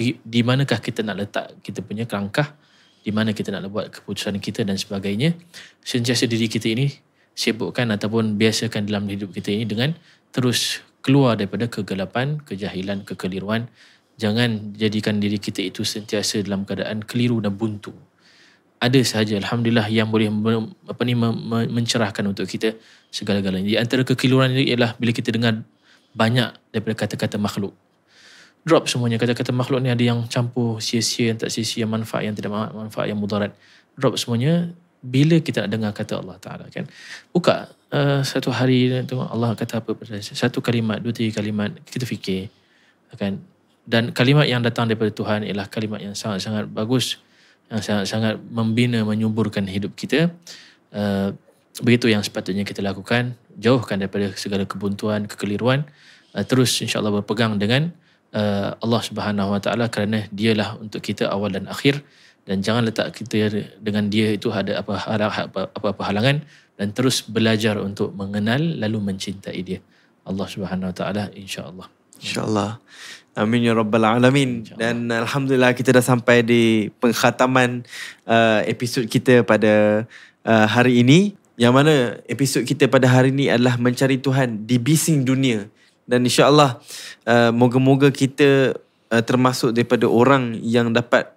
di manakah kita nak letak kita punya kerangkah, di mana kita nak buat keputusan kita dan sebagainya. Sentiasa diri kita ini sibukkan ataupun biasakan dalam hidup kita ini dengan terus keluar daripada kegelapan, kejahilan, kekeliruan. Jangan jadikan diri kita itu sentiasa dalam keadaan keliru dan buntu. Ada sahaja alhamdulillah yang boleh mencerahkan untuk kita segala-galanya. Di antara kekeliruan ini ialah bila kita dengar banyak daripada kata-kata makhluk. Drop semuanya. Kata-kata makhluk ni ada yang campur sia-sia, yang tak sia-sia, manfaat yang tidak manfaat, yang mudarat. Drop semuanya bila kita nak dengar kata Allah Ta'ala kan. Buka satu hari tengok Allah kata apa, satu kalimat, 2-3 kalimat, kita fikir kan. Dan kalimat yang datang daripada Tuhan ialah kalimat yang sangat-sangat bagus, yang sangat-sangat membina, menyuburkan hidup kita. Begitu yang sepatutnya kita lakukan. jauhkan daripada segala kebuntuan, kekeliruan. Terus insya-Allah berpegang dengan Allah Subhanahu Wa Taala, kerana dialah untuk kita awal dan akhir, dan jangan letak kita dengan dia itu ada apa-apa halangan, dan terus belajar untuk mengenal lalu mencintai dia, Allah Subhanahu Wa Taala, insya-Allah. InsyaAllah. Amin ya Rabbal Alamin. Dan Alhamdulillah kita dah sampai di penghataman episod kita pada hari ini. Yang mana episod kita pada hari ini adalah mencari Tuhan di bising dunia. Dan insyaAllah moga-moga kita termasuk daripada orang yang dapat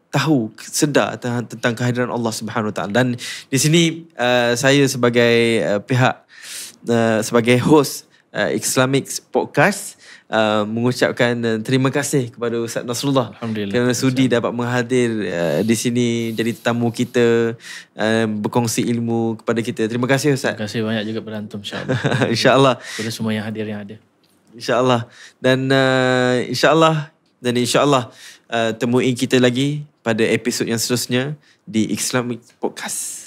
tahu, sedar tentang kehadiran Allah Subhanahu Wa Taala. Dan di sini saya sebagai pihak, sebagai host Islamic Podcast, mengucapkan terima kasih kepada Ustaz Nasrullah kerana sudi dapat menghadir di sini jadi tetamu kita, berkongsi ilmu kepada kita. Terima kasih Ustaz. Terima kasih banyak juga berantum, insya-Allah. InsyaAllah. Kepada semua yang hadir yang ada. InsyaAllah. Dan insyaAllah temui kita lagi pada episod yang seterusnya di Islamic Podcast.